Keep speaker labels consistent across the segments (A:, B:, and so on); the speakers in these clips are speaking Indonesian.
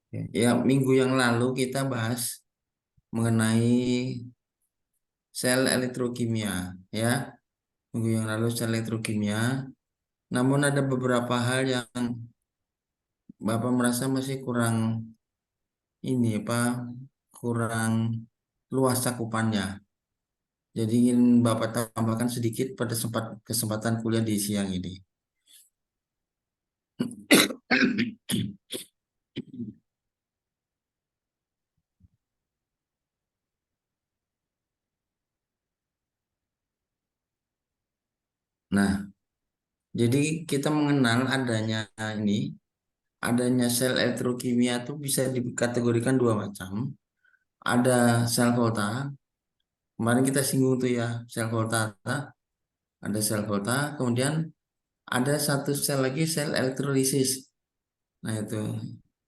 A: Ya, minggu yang lalu kita bahas mengenai sel elektrokimia, ya. Minggu yang lalu sel elektrokimia. Namun ada beberapa hal yang Bapak merasa masih kurang ini apa kurang luas cakupannya. Jadi ingin Bapak tambahkan sedikit pada kesempatan kuliah di siang ini. Nah, jadi kita mengenal ini, adanya sel elektrokimia itu bisa dikategorikan dua macam. Ada sel volta, kemarin kita singgung tuh ya, sel volta, ada sel volta, kemudian ada satu sel lagi, sel elektrolisis. Nah itu,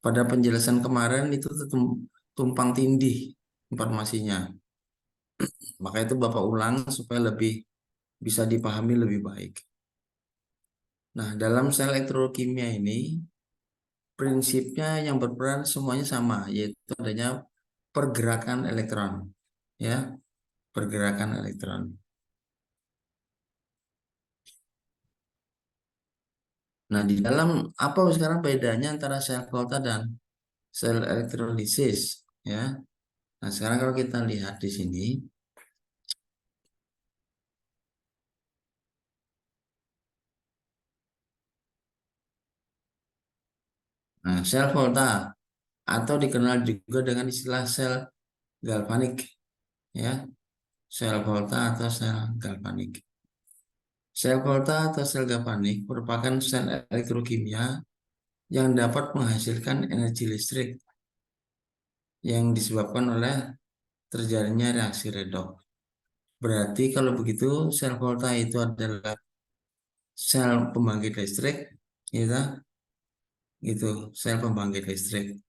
A: pada penjelasan kemarin itu tumpang tindih informasinya. Maka itu Bapak ulang supaya lebih bisa dipahami lebih baik. Nah, dalam sel elektrokimia ini, prinsipnya yang berperan semuanya sama, yaitu adanya pergerakan elektron. Ya, pergerakan elektron. Nah, di dalam apa sekarang bedanya antara sel volta dan sel elektrolisis? Ya, nah sekarang kalau kita lihat di sini, nah sel volta atau dikenal juga dengan istilah sel galvanik, ya, sel volta atau sel galvanik. Sel volta atau sel galvanik merupakan sel elektrokimia yang dapat menghasilkan energi listrik yang disebabkan oleh terjadinya reaksi redoks. Berarti kalau begitu sel volta itu adalah sel pembangkit listrik, gitu, gitu, sel pembangkit listrik.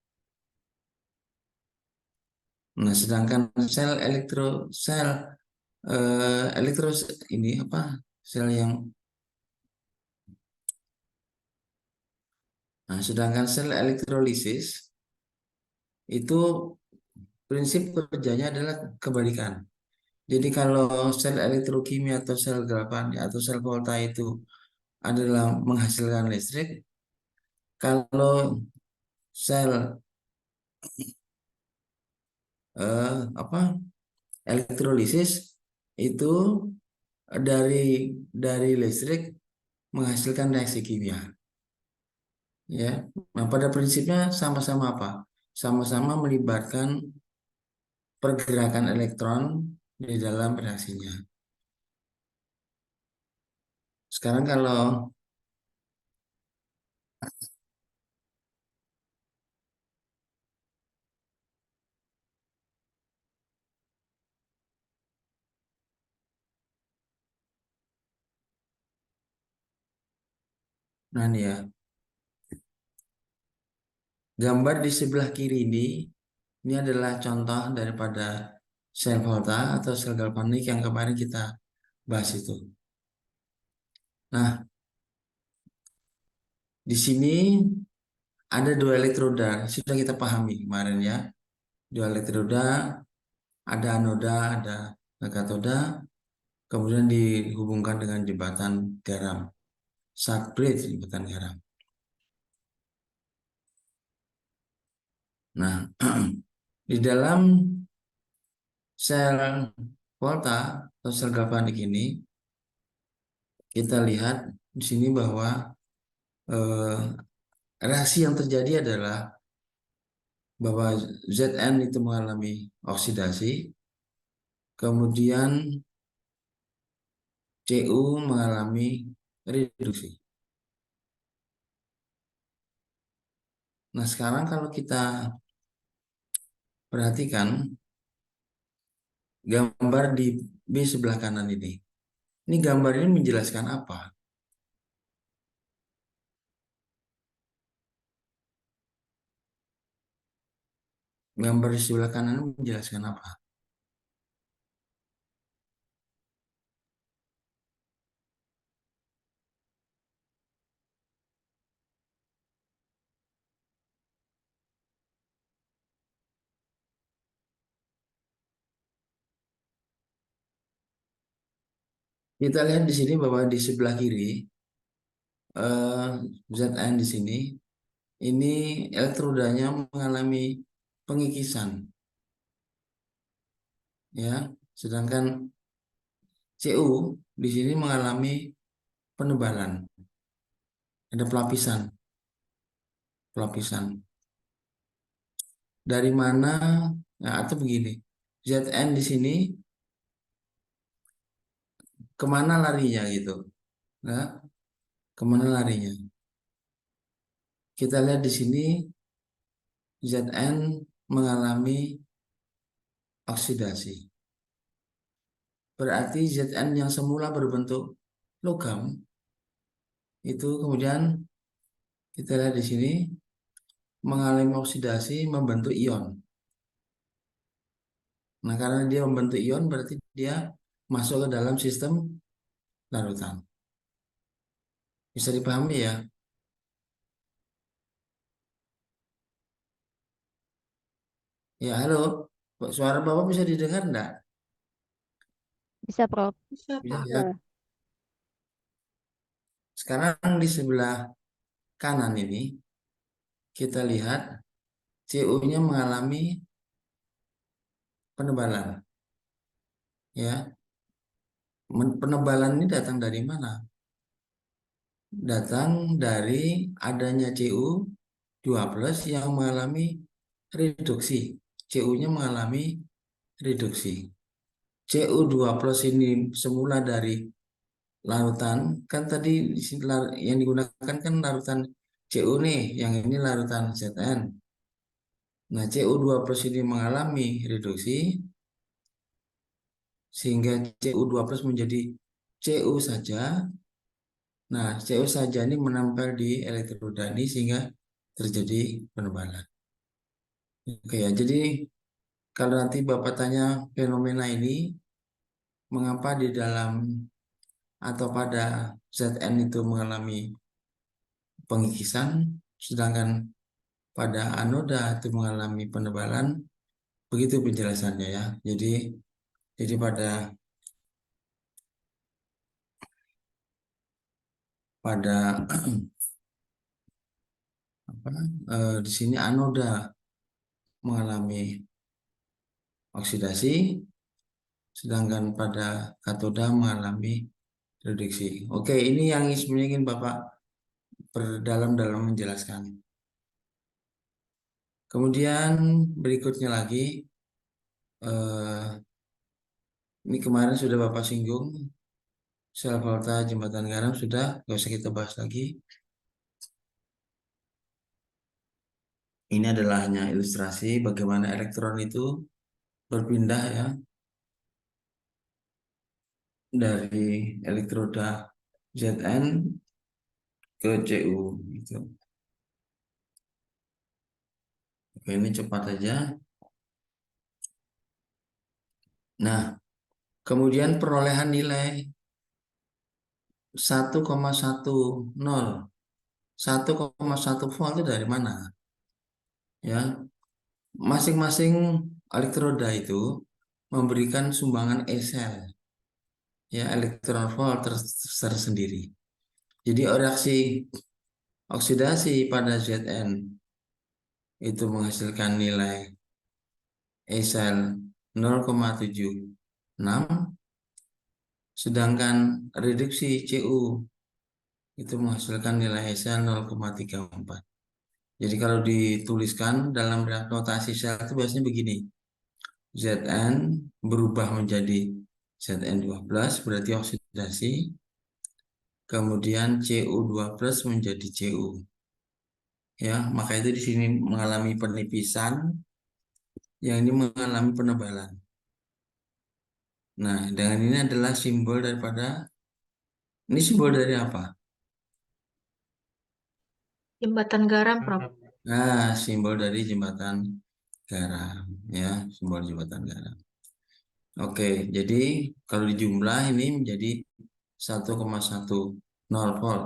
A: Nah, sedangkan sel elektro ini apa? Sel yang Nah, sedangkan sel elektrolisis itu prinsip kerjanya adalah kebalikan. Jadi kalau sel elektrokimia atau sel galvanik atau sel volta itu adalah menghasilkan listrik, kalau sel apa elektrolisis itu dari listrik menghasilkan reaksi kimia, ya. Nah, pada prinsipnya sama-sama apa? Sama-sama melibatkan pergerakan elektron di dalam reaksinya. Sekarang kalau nah nih ya, gambar di sebelah kiri ini adalah contoh daripada sel volta atau sel galvanik yang kemarin kita bahas itu. Nah, di sini ada dua elektroda, sudah kita pahami kemarin ya. Dua elektroda, ada anoda, ada katoda, kemudian dihubungkan dengan jembatan garam, substrate jembatan garam. Nah, di dalam sel volta atau sel galvanik ini, kita lihat di sini bahwa eh, reaksi yang terjadi adalah bahwa Zn itu mengalami oksidasi, kemudian Cu mengalami reduksi. Nah, sekarang kalau kita perhatikan gambar di B sebelah kanan ini. Ini gambar ini menjelaskan apa? Gambar di sebelah kanan ini menjelaskan apa? Kita lihat di sini bahwa di sebelah kiri eh, Zn di sini ini elektrodanya mengalami pengikisan, ya. Sedangkan Cu di sini mengalami penebalan, ada pelapisan, pelapisan. Dari mana? Nah, atau begini, Zn di sini kemana larinya gitu? Nah, kemana larinya? Kita lihat di sini Zn mengalami oksidasi. Berarti Zn yang semula berbentuk logam itu kemudian kita lihat di sini mengalami oksidasi membentuk ion. Nah, karena dia membentuk ion berarti dia masuk ke dalam sistem larutan. Bisa dipahami ya? Ya, halo. Suara Bapak bisa didengar enggak?
B: Bisa, Prof.
C: Bisa,
A: Bisa
C: Pak.
A: ya. Sekarang di sebelah kanan ini kita lihat CO-nya mengalami penebalan. Ya, penebalan ini datang dari mana? Datang dari adanya Cu2+ yang mengalami reduksi. Cu-nya mengalami reduksi. Cu2+ ini semula dari larutan, kan tadi yang digunakan kan larutan Cu nih, yang ini larutan Zn. Nah, Cu2+ ini mengalami reduksi sehingga Cu2+ menjadi Cu saja. Nah, Cu saja ini menempel di elektroda ini sehingga terjadi penebalan. Oke ya, jadi kalau nanti Bapak tanya fenomena ini, mengapa di dalam atau pada Zn itu mengalami pengikisan, sedangkan pada anoda itu mengalami penebalan, begitu penjelasannya ya. Jadi pada pada apa, di sini anoda mengalami oksidasi, sedangkan pada katoda mengalami reduksi. Oke, ini yang sebenarnya ingin Bapak perdalam dalam menjelaskan. Kemudian berikutnya lagi, eh, ini kemarin sudah Bapak singgung, sel volta jembatan garam sudah, nggak usah kita bahas lagi. Ini adalah hanya ilustrasi bagaimana elektron itu berpindah ya dari elektroda Zn ke Cu gitu. Oke, ini cepat aja. Nah, kemudian perolehan nilai 1,10 1,1 volt itu dari mana? Ya, masing-masing elektroda itu memberikan sumbangan E sel, ya elektron volt tersendiri. Jadi reaksi oksidasi pada Zn itu menghasilkan nilai E sel 0,76, sedangkan reduksi Cu itu menghasilkan nilai E sel 0,34. Jadi kalau dituliskan dalam notasi sel itu biasanya begini. Zn berubah menjadi Zn12 berarti oksidasi. Kemudian Cu2+ menjadi Cu. Ya, maka itu di sini mengalami penipisan, yang ini mengalami penebalan. Nah, dengan ini adalah simbol daripada, ini simbol dari apa?
C: Jembatan garam, Prof.
A: Nah, simbol dari jembatan garam, ya, simbol jembatan garam. Oke, jadi kalau dijumlah ini menjadi 1,10 volt.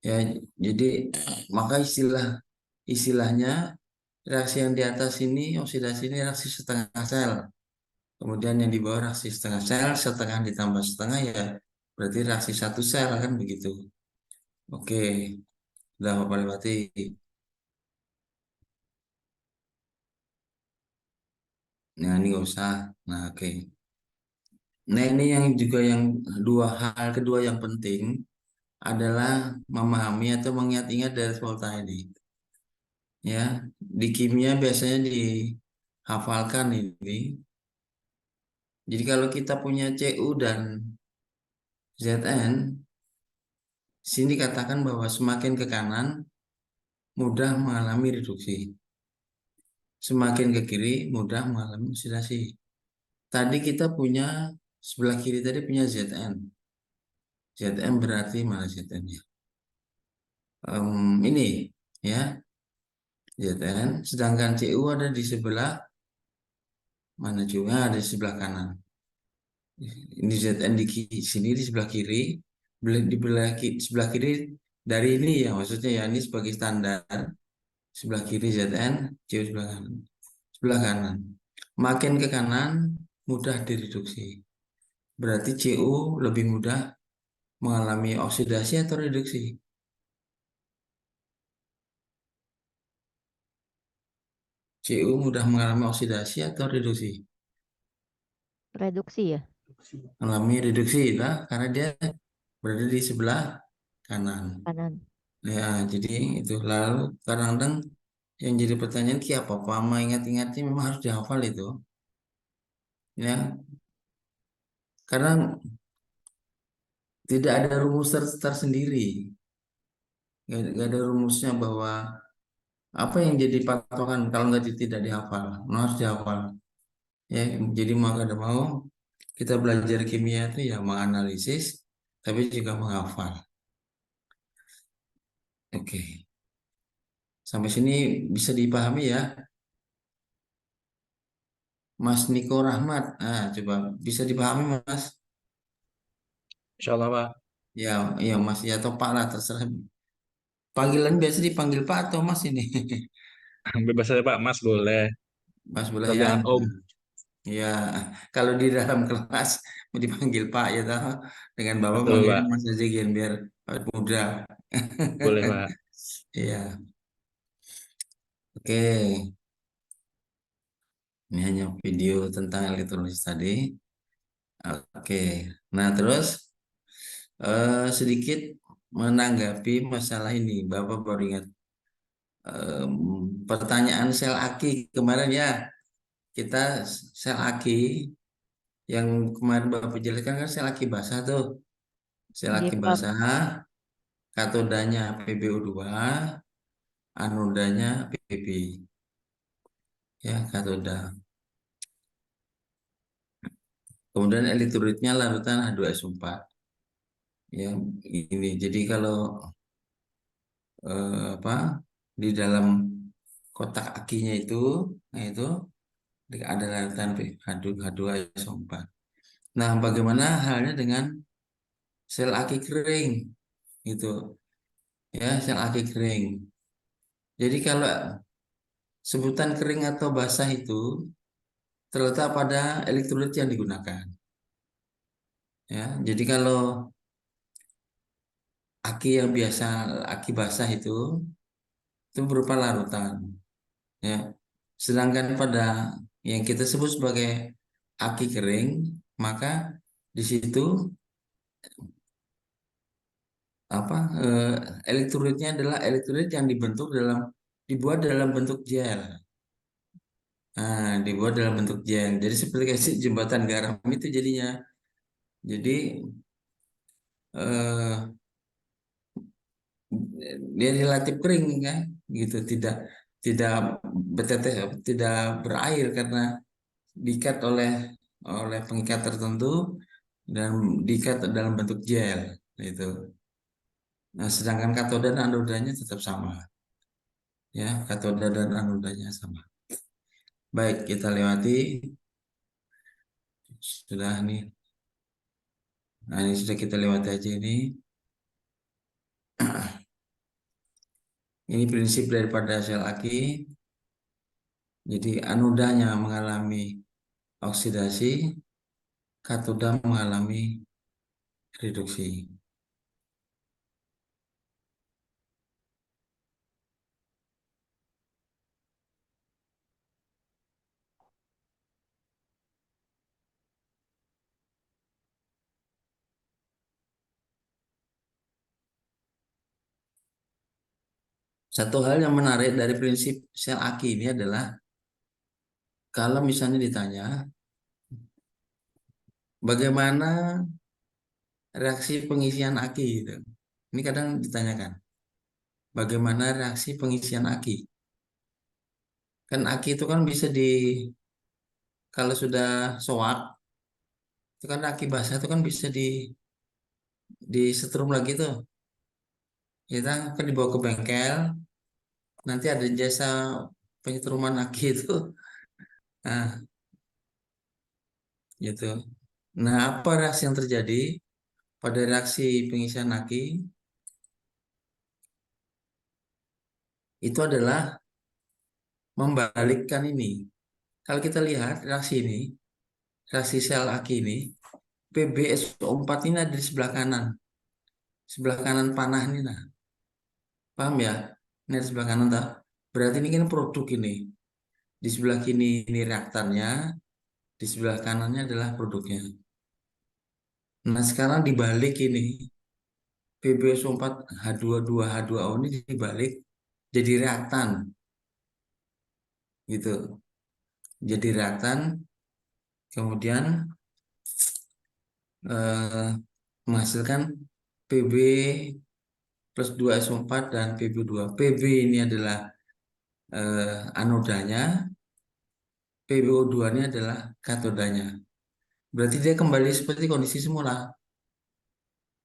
A: Ya, jadi maka istilahnya reaksi yang di atas ini oksidasi ini reaksi setengah sel. Kemudian yang di bawah reaksi setengah sel, setengah ditambah setengah ya Berarti reaksi satu sel kan begitu. Oke, udah Bapak lewati. Nah, ini nggak usah. Nah, oke. Nah, ini yang juga yang dua hal kedua yang penting adalah memahami atau mengingat-ingat dari volta ini. Ya, di kimia biasanya dihafalkan ini. Jadi kalau kita punya Cu dan Zn, sini katakan bahwa semakin ke kanan mudah mengalami reduksi, semakin ke kiri mudah mengalami oksidasi. Tadi kita punya sebelah kiri tadi punya Zn. Zn berarti mana Zn-nya? Ini ya Zn. Sedangkan Cu ada di sebelah mana juga ada di sebelah kanan. Ini Zn di sini di sebelah kiri, sebelah kiri dari ini ya maksudnya ya ini sebagai standar sebelah kiri Zn, Cu sebelah kanan. Sebelah kanan. Makin ke kanan mudah direduksi. Berarti Cu lebih mudah mengalami oksidasi atau reduksi. Cu mudah mengalami oksidasi atau reduksi.
B: Reduksi ya,
A: Mengalami reduksi lah karena dia berada di sebelah kanan.
B: kanan.
A: Ya, jadi itu lalu kadang-kadang yang jadi pertanyaan ki apa Pama ingat-ingatnya memang harus dihafal itu. Ya, karena tidak ada rumus tersendiri. Nggak ada rumusnya bahwa apa yang jadi patokan kalau nggak tidak dihafal. Nah, harus dihafal. Ya, jadi mau ada mau kita belajar kimia itu ya menganalisis tapi juga menghafal. Oke, sampai sini bisa dipahami ya, Mas Niko Rahmat. Nah, coba bisa dipahami Mas?
D: Insya Allah, Pak.
A: Ya, ya Mas ya atau Pak lah terserah. Panggilan biasa dipanggil Pak atau Mas ini?
D: Bebas saja, Pak. Mas boleh.
A: Mas boleh
D: Tapi
A: ya.
D: jangan Om.
A: Ya, kalau di dalam kelas mau dipanggil Pak ya tahu. Dengan Bapak
D: Betul,
A: manggilnya
D: Pak.
A: Mas aja Gen biar awet muda.
D: Boleh, Pak.
A: Iya. Oke, ini hanya video tentang elektrolis tadi. Oke, nah terus sedikit menanggapi masalah ini, Bapak baru ingat em, pertanyaan sel aki kemarin ya, kita sel aki yang kemarin Bapak jelaskan kan sel aki basah tuh, sel
B: Iya,
A: aki
B: Pak.
A: basah, katodanya PbO2, anodanya Pb, ya katoda. Kemudian elektrolitnya larutan H2SO4. Ya, ini jadi kalau apa di dalam kotak akinya itu, nah itu ada larutan H2SO4. Nah, bagaimana halnya dengan sel aki kering itu ya sel aki kering. Jadi kalau sebutan kering atau basah itu terletak pada elektrolit yang digunakan. Ya, jadi kalau aki yang biasa aki basah itu berupa larutan. Ya, sedangkan pada yang kita sebut sebagai aki kering, maka di situ apa elektrolitnya adalah elektrolit yang dibuat dalam bentuk gel. Nah, dibuat dalam bentuk gel. Jadi seperti kayak jembatan garam itu jadinya. Jadi eh, dia relatif kering kan, gitu. Tidak berteteh, tidak berair karena diikat oleh pengikat tertentu dan diikat dalam bentuk gel. Itu. Nah, sedangkan katoda dan anodanya tetap sama. Ya, katoda dan anodanya sama. Baik, kita lewati. Sudah nih. Nah, ini sudah kita lewati aja ini. Ini prinsip daripada sel aki. Jadi anodanya mengalami oksidasi, katoda mengalami reduksi. Satu hal yang menarik dari prinsip sel Aki ini adalah kalau misalnya ditanya bagaimana reaksi pengisian Aki gitu. Ini kadang ditanyakan, bagaimana reaksi pengisian Aki? Kan Aki itu kan bisa kalau sudah soak, itu kan Aki basah itu kan bisa disetrum lagi tuh. Kita kan dibawa ke bengkel, nanti ada jasa penyetruman Aki itu. Nah, gitu. Nah, apa reaksi yang terjadi pada reaksi pengisian Aki? Itu adalah membalikkan ini. Kalau kita lihat reaksi ini, reaksi sel Aki ini, PbSO4 ini ada di sebelah kanan panah ini, nah, paham ya? Ini di sebelah kanan, tak? Berarti ini kan produk ini. Di sebelah kiri ini reaktannya, di sebelah kanannya adalah produknya. Nah, sekarang dibalik ini, PbSO4 H22 H2O ini dibalik jadi reaktan, gitu. Jadi reaktan, kemudian eh, menghasilkan Pb plus 2SO4 dan Pb2. Pb ini adalah anodanya, PbO2 ini adalah katodanya. Berarti dia kembali seperti kondisi semula.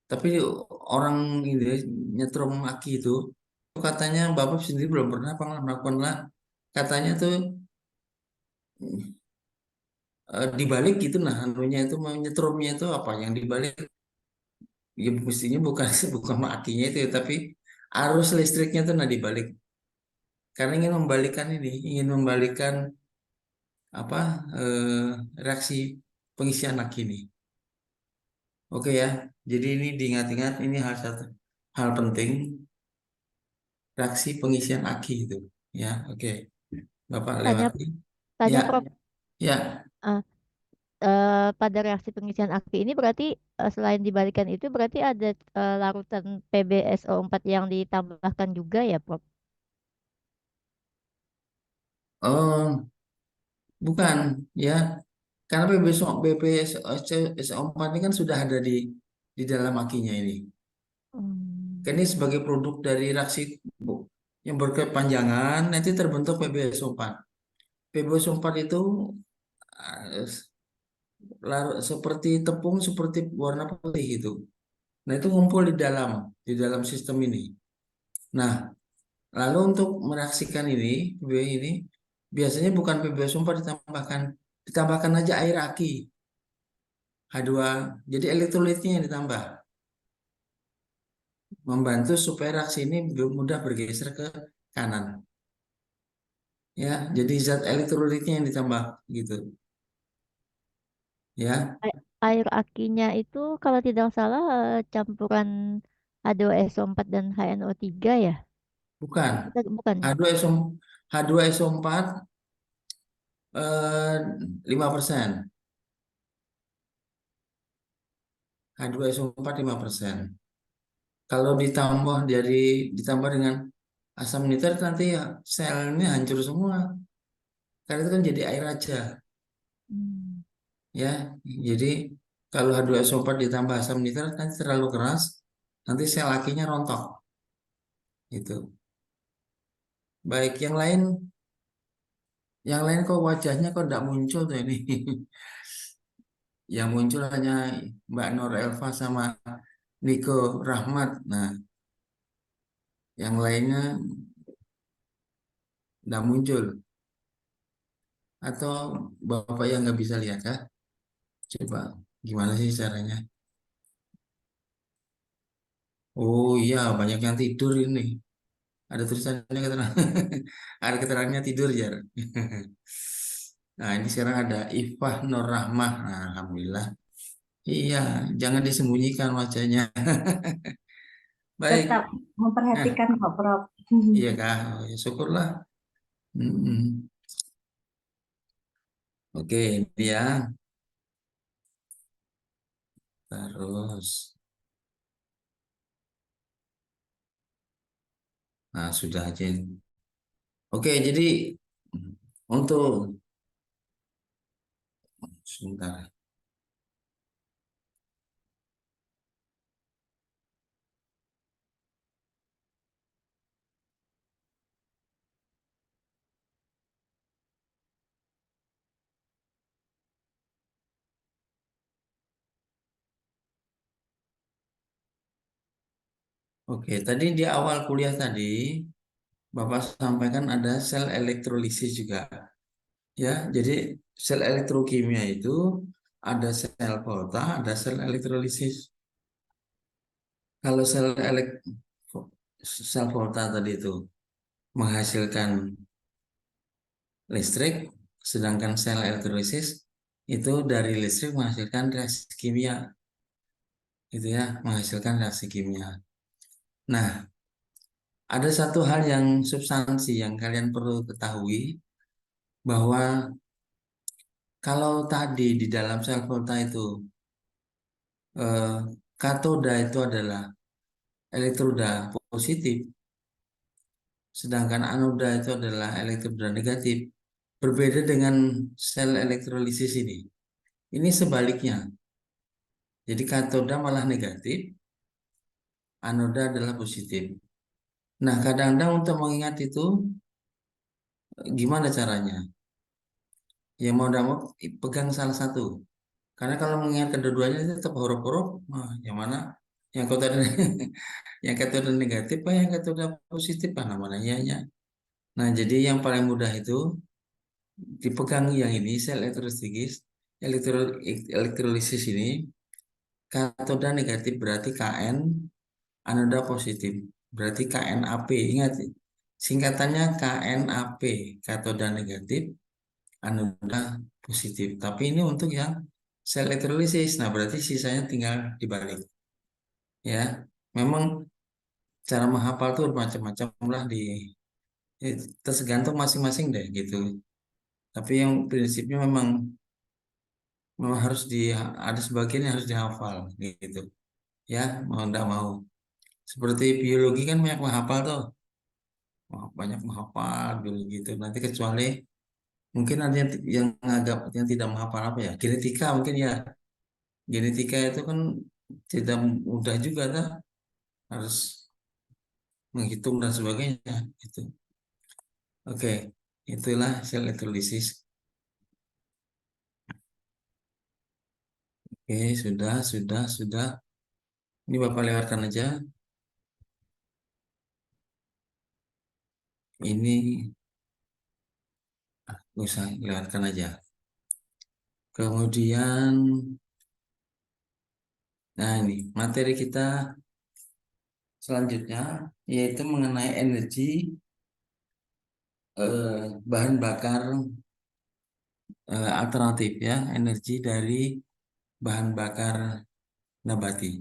A: Tapi orang ini nyetrum aki itu katanya Bapak sendiri belum pernah melakukan lah. Katanya tuh dibalik gitu, nah anunya itu menyetrumnya itu apa yang dibalik, ya mestinya bukan bukan akinya itu ya, tapi arus listriknya tuh nah dibalik karena ingin membalikkan apa reaksi pengisian aki ini. Oke ya, jadi ini diingat-ingat, ini hal penting, reaksi pengisian aki itu. Ya, oke. Bapak
B: Tanya,
A: lewati. Ya,
B: Prof,
A: ya.
B: eh, pada reaksi pengisian aki ini berarti selain dibalikan itu berarti ada larutan PbSO4 yang ditambahkan juga ya, Prof?
A: Oh, bukan, ya. Karena BPSO4 ini kan sudah ada di dalam akinya ini.
B: Hmm.
A: Kan ini sebagai produk dari reaksi yang berkepanjangan, nanti terbentuk PbSO4. PbSO4 itu eh, seperti tepung, seperti warna putih itu. Nah, itu ngumpul di dalam sistem ini. Nah, lalu untuk mereaksikan ini biasanya bukan PbSO4 ditambahkan aja air aki H2. Jadi elektrolitnya yang ditambah, membantu supaya reaksi ini mudah bergeser ke kanan. Ya, jadi zat elektrolitnya yang ditambah gitu. Ya,
B: Air akinya itu kalau tidak salah campuran H2SO4 dan HNO3 ya?
A: bukan.
B: Bukan.
A: H2SO H2SO4 5%. H2SO4 5%. Kalau ditambah dengan asam nitrat nanti ya selnya hancur semua. Karena itu kan jadi air aja.
B: Hmm.
A: Ya, jadi kalau H2SO4 ditambah asam nitrat nanti terlalu keras, nanti sel akinya rontok. Itu. Baik, yang lain kok wajahnya kok tidak muncul tuh ini. Yang muncul hanya Mbak Nur Elva sama Niko Rahmat. Nah, yang lainnya tidak muncul. Atau Bapak yang nggak bisa lihat kah? Coba gimana sih caranya? Oh iya, banyak yang tidur ini. Ada tulisannya keterangan. Ada keterangannya tidur ya. Nah, ini sekarang ada Ifah Nur Rahmah. Nah, alhamdulillah. Iya, jangan disembunyikan wajahnya. Baik.
E: Tetap
A: Nah,
E: memperhatikan kok, Prof.
A: iya kak, oh, ya, syukurlah. Mm-mm. Oke, ini ya. Terus, nah sudah aja. Oke, jadi untuk sebentar. Oke, tadi di awal kuliah tadi Bapak sampaikan ada sel elektrolisis juga. Ya, jadi sel elektrokimia itu ada sel volta, ada sel elektrolisis. Kalau sel volta tadi itu menghasilkan listrik, sedangkan sel elektrolisis itu dari listrik menghasilkan reaksi kimia, itu ya, menghasilkan reaksi kimia. Nah, ada satu hal yang substansi yang kalian perlu ketahui bahwa kalau tadi di dalam sel volta itu eh, katoda itu adalah elektroda positif, sedangkan anoda itu adalah elektroda negatif. Berbeda dengan sel elektrolisis ini. Ini sebaliknya. Jadi katoda malah negatif, anoda adalah positif. Nah, kadang-kadang untuk mengingat itu gimana caranya? Ya mau tidak mau pegang salah satu. Karena kalau mengingat kedua-duanya itu tetap huruf-huruf, yang mana yang katoda yang katoda negatif, yang katoda positif, namanya ya. Nah, jadi yang paling mudah itu dipegang yang ini sel elektrolisis, elektrolisis ini katoda negatif berarti Kn, anoda positif berarti KNAP. Ingat singkatannya KNAP, katoda negatif, anoda positif. Tapi ini untuk yang sel elektrolisis. Nah, berarti sisanya tinggal dibalik. Ya, memang cara menghafal tuh macam-macam lah tergantung masing-masing deh gitu. Tapi yang prinsipnya memang ada sebagian yang harus dihafal gitu. Ya, mau enggak mau. Seperti biologi kan banyak menghafal tuh. Banyak menghafal biologi gitu. Nanti kecuali mungkin ada yang agak yang tidak menghafal apa ya. Genetika mungkin ya. Genetika itu kan tidak mudah juga tuh. Harus menghitung dan sebagainya gitu. Oke, itulah sel elektrolisis. Oke, sudah. Ini Bapak lewatkan aja. Ini usah lewatkan aja. Kemudian, nah ini materi kita selanjutnya yaitu mengenai energi bahan bakar alternatif ya, energi dari bahan bakar nabati.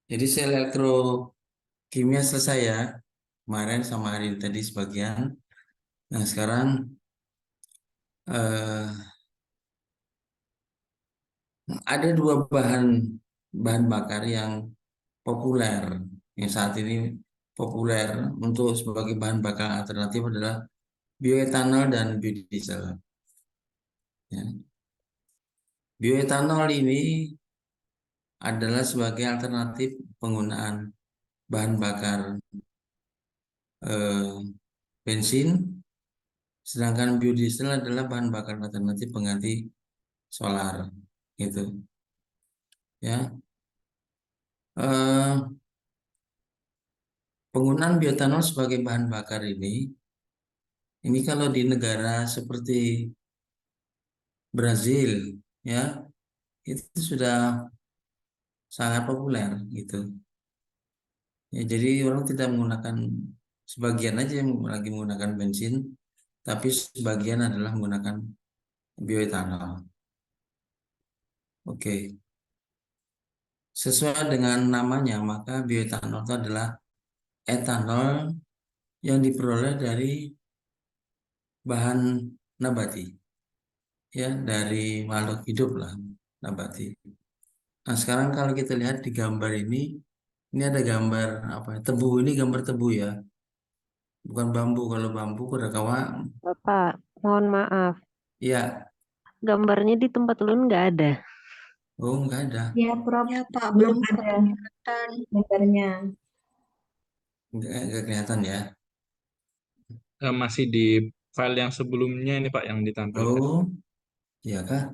A: Jadi sel elektrokimia selesai ya, kemarin sama hari ini tadi sebagian. Nah sekarang eh, ada dua bahan bakar yang populer, yang saat ini populer untuk sebagai bahan bakar alternatif adalah bioetanol dan biodiesel. Ya. Bioetanol ini adalah sebagai alternatif penggunaan bahan bakar eh, bensin, sedangkan biodiesel adalah bahan bakar alternatif pengganti solar, gitu. Ya, eh, penggunaan bioetanol sebagai bahan bakar ini kalau di negara seperti Brazil, ya, itu sudah sangat populer, gitu. Ya, jadi orang tidak menggunakan sebagian aja yang lagi menggunakan bensin, tapi sebagian adalah menggunakan bioetanol. Oke, sesuai dengan namanya, maka bioetanol itu adalah etanol yang diperoleh dari bahan nabati, ya, dari makhluk hidup lah, nabati. Nah, sekarang kalau kita lihat di gambar ini ada gambar apa? Tebu, ini gambar tebu ya, bukan bambu. Kalau bambu udah kawan,
E: Bapak, mohon maaf.
A: ya.
E: Gambarnya di tempat ulun nggak ada.
A: Oh, nggak ada,
F: Ya, Prof,
C: Ya, Pak,
F: belum
C: belum
F: ada
C: kelihatan.
F: gambarnya.
A: nggak kelihatan ya.
D: Masih di file yang sebelumnya ini Pak yang ditampilkan.
A: Oh, iya kah?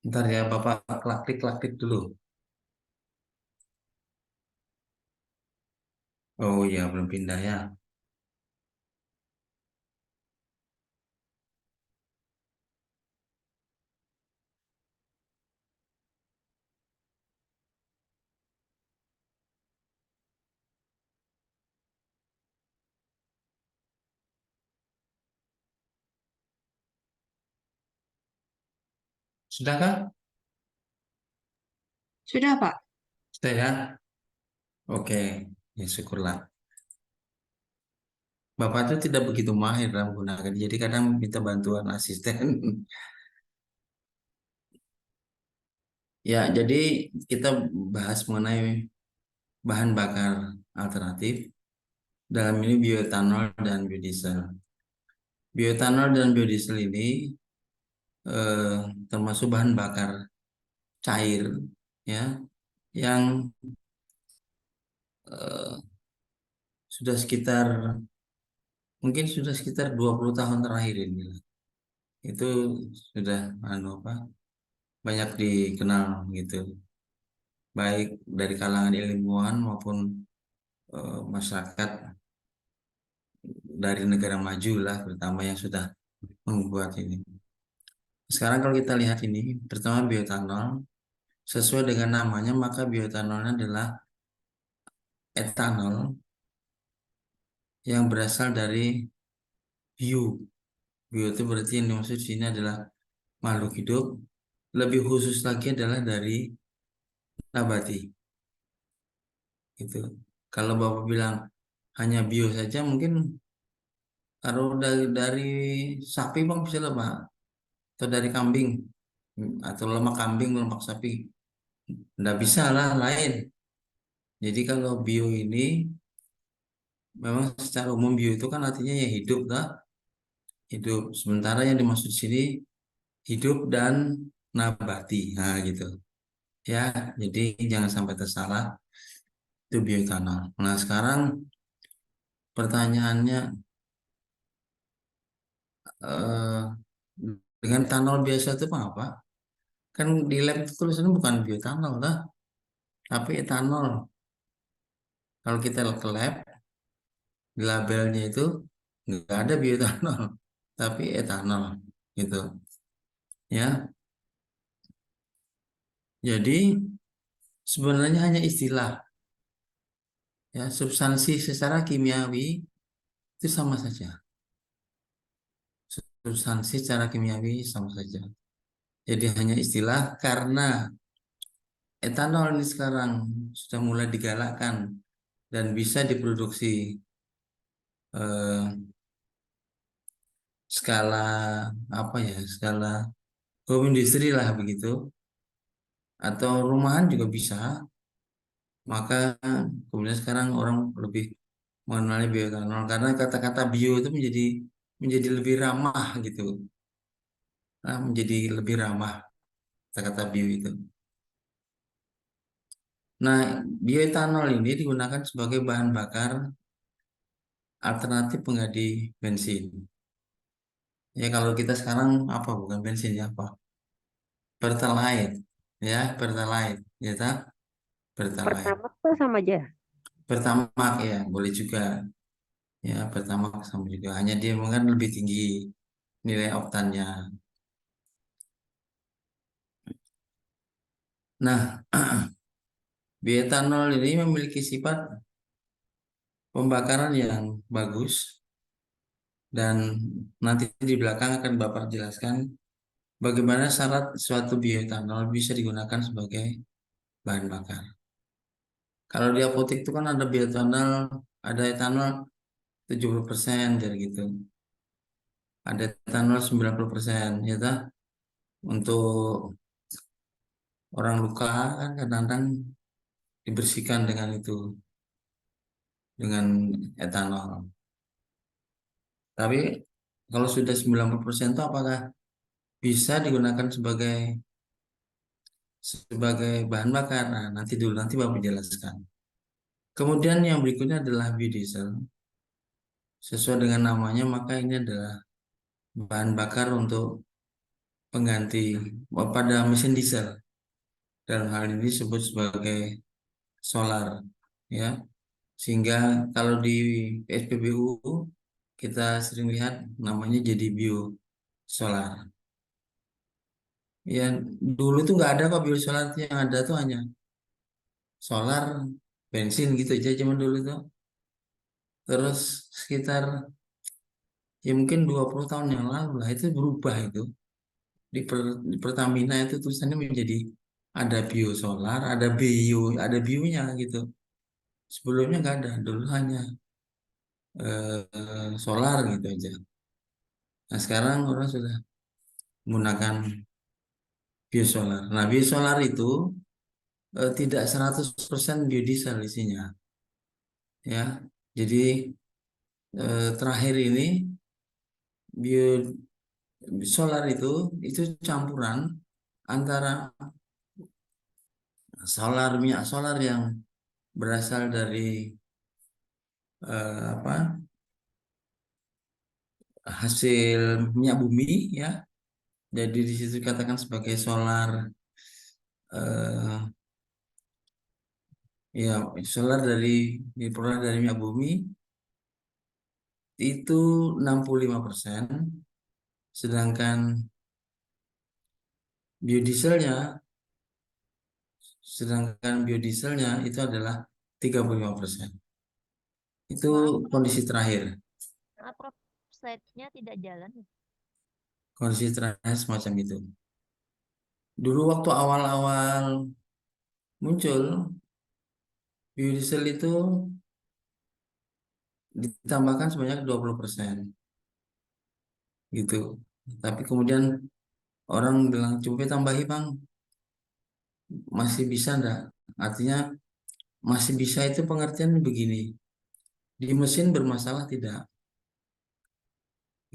A: Ntar ya, Bapak klik dulu. Oh iya, belum pindah ya. Sudahkah?
C: Sudah, Pak.
A: Sudah ya? Oke, ya syukurlah. Bapak itu tidak begitu mahir dalam menggunakan, jadi kadang minta bantuan asisten. Ya, jadi kita bahas mengenai bahan bakar alternatif. Dalam ini bioetanol dan biodiesel. Bioetanol dan biodiesel ini eh, termasuk bahan bakar cair, ya, yang eh, sudah sekitar mungkin sudah sekitar 20 tahun terakhir ini lah. Itu sudah apa, banyak dikenal gitu, baik dari kalangan ilmuwan maupun masyarakat dari negara maju lah, terutama yang sudah membuat ini. Sekarang kalau kita lihat ini, pertama bioetanol, sesuai dengan namanya maka bioetanolnya adalah etanol yang berasal dari bio. Bio itu berarti yang dimaksud di sini adalah makhluk hidup. Lebih khusus lagi adalah dari nabati. Itu. Kalau Bapak bilang hanya bio saja, mungkin kalau dari sapi Bang bisa lah Pak, atau dari kambing, atau lemak kambing, lemak sapi, nggak bisa lah lain. Jadi kalau bio ini memang secara umum bio itu kan artinya ya hidup lah, hidup. Sementara yang dimaksud sini hidup dan nabati, nah gitu. Ya, jadi jangan sampai tersalah, itu bioetanol. Nah sekarang pertanyaannya, eh, dengan etanol biasa itu apa? Kan di lab itu tulisannya bukan bioetanol lah, tapi etanol. Kalau kita ke lab, di labelnya itu nggak ada bioetanol, tapi etanol gitu. Ya, jadi sebenarnya hanya istilah. Ya, substansi secara kimiawi itu sama saja. Substansi secara kimiawi sama saja. Jadi hanya istilah karena etanol ini sekarang sudah mulai digalakkan dan bisa diproduksi eh, skala apa ya, skala home industry lah begitu, atau rumahan juga bisa. Maka kemudian sekarang orang lebih mengenali bioetanol karena kata-kata bio itu menjadi lebih ramah gitu. Nah, menjadi lebih ramah kata-kata bio itu. Nah, bioetanol ini digunakan sebagai bahan bakar alternatif pengganti bensin. Ya kalau kita sekarang apa, bukan bensin ya apa? Pertalite, ya Pertalite, ya tak? Pertalite.
E: Pertama tuh sama aja.
A: Pertamax ya boleh juga, ya Pertamax sama juga. Hanya dia mungkin lebih tinggi nilai oktannya. Nah, bioetanol ini memiliki sifat pembakaran yang bagus dan nanti di belakang akan Bapak jelaskan bagaimana syarat suatu bioetanol bisa digunakan sebagai bahan bakar. Kalau di apotek itu kan ada bioetanol, ada etanol 70% jadi gitu. Ada etanol 90%, ya toh? Untuk orang luka kan kadang-kadang dibersihkan dengan itu, dengan etanol. Tapi kalau sudah 90% itu apakah bisa digunakan sebagai bahan bakar? Nah, nanti Bapak jelaskan. Kemudian yang berikutnya adalah biodiesel. Sesuai dengan namanya, maka ini adalah bahan bakar untuk pengganti pada mesin diesel. Dalam hal ini disebut sebagai solar, ya. Sehingga kalau di SPBU kita sering lihat namanya jadi biosolar. Ya, dulu tuh nggak ada kok biosolar, tuh yang ada tuh hanya solar, bensin gitu aja zaman dulu tuh. Terus sekitar ya mungkin 20 tahun yang lalu lah itu berubah itu. Di Pertamina itu tulisannya menjadi ada biosolar, ada bionya gitu. Sebelumnya nggak ada, dulu hanya solar gitu aja. Nah sekarang orang sudah menggunakan biosolar. Nah biosolar itu tidak 100% biodiesel isinya, ya. Jadi terakhir ini biosolar itu campuran antara minyak solar yang berasal dari apa hasil minyak bumi, ya. Jadi di situ dikatakan sebagai solar, eh, ya solar diperoleh dari minyak bumi itu 65%, sedangkan biodieselnya biodieselnya itu adalah 35%. Itu
B: Maaf, Prof.
A: kondisi terakhir.
B: Maaf, Prof. Slide-nya tidak jalan.
A: Kondisi terakhir semacam itu. Dulu waktu awal-awal muncul, biodiesel itu ditambahkan sebanyak 20%. Gitu. Tapi kemudian orang bilang, coba tambahi bang, masih bisa enggak? Artinya masih bisa itu pengertian begini. Di mesin bermasalah tidak?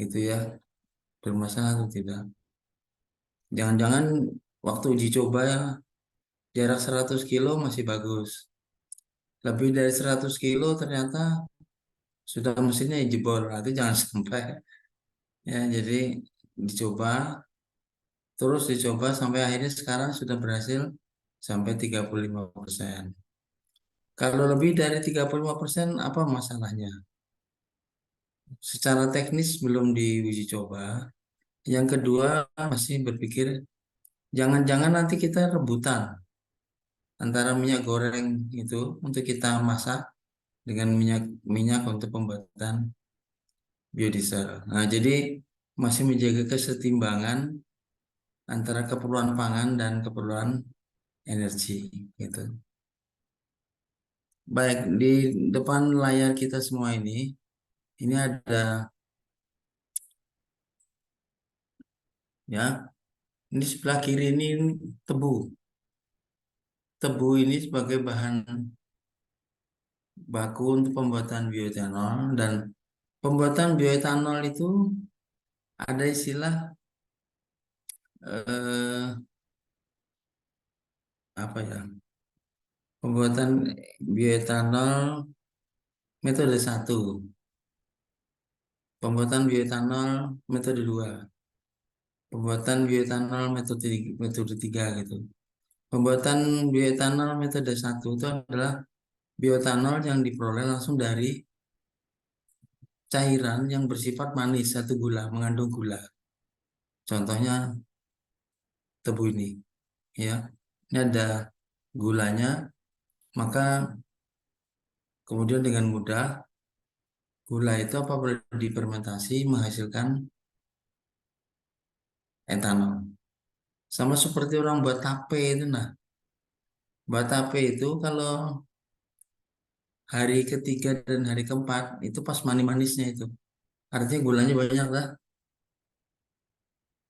A: Gitu ya. Bermasalah atau tidak? Jangan-jangan waktu uji coba ya, jarak 100 kilo masih bagus. Lebih dari 100 kilo ternyata sudah mesinnya jebol. Nah, itu jangan sampai. Ya, jadi dicoba, terus dicoba sampai akhirnya sekarang sudah berhasil sampai 35%. Kalau lebih dari 35%, apa masalahnya? Secara teknis belum diuji coba. Yang kedua, masih berpikir jangan-jangan nanti kita rebutan antara minyak goreng itu untuk kita masak dengan minyak minyak untuk pembuatan biodiesel. Nah, jadi masih menjaga kesetimbangan antara keperluan pangan dan keperluan energi gitu. Baik, di depan layar kita semua ini ada, ya, ini sebelah kiri ini tebu. Tebu ini sebagai bahan baku untuk pembuatan bioetanol, dan pembuatan bioetanol itu ada istilah eh, apa ya? Pembuatan bioetanol metode 1, pembuatan bioetanol metode 2, pembuatan bioetanol metode 3 gitu. Pembuatan bioetanol metode 1 itu adalah bioetanol yang diperoleh langsung dari cairan yang bersifat manis atau gula, mengandung gula. Contohnya tebu ini, ya. Ini ada gulanya, maka kemudian dengan mudah gula itu apa boleh difermentasi menghasilkan etanol. Sama seperti orang buat tape itu. Nah, buat tape itu kalau hari ketiga dan hari keempat itu pas manis-manisnya itu. Artinya gulanya banyak lah.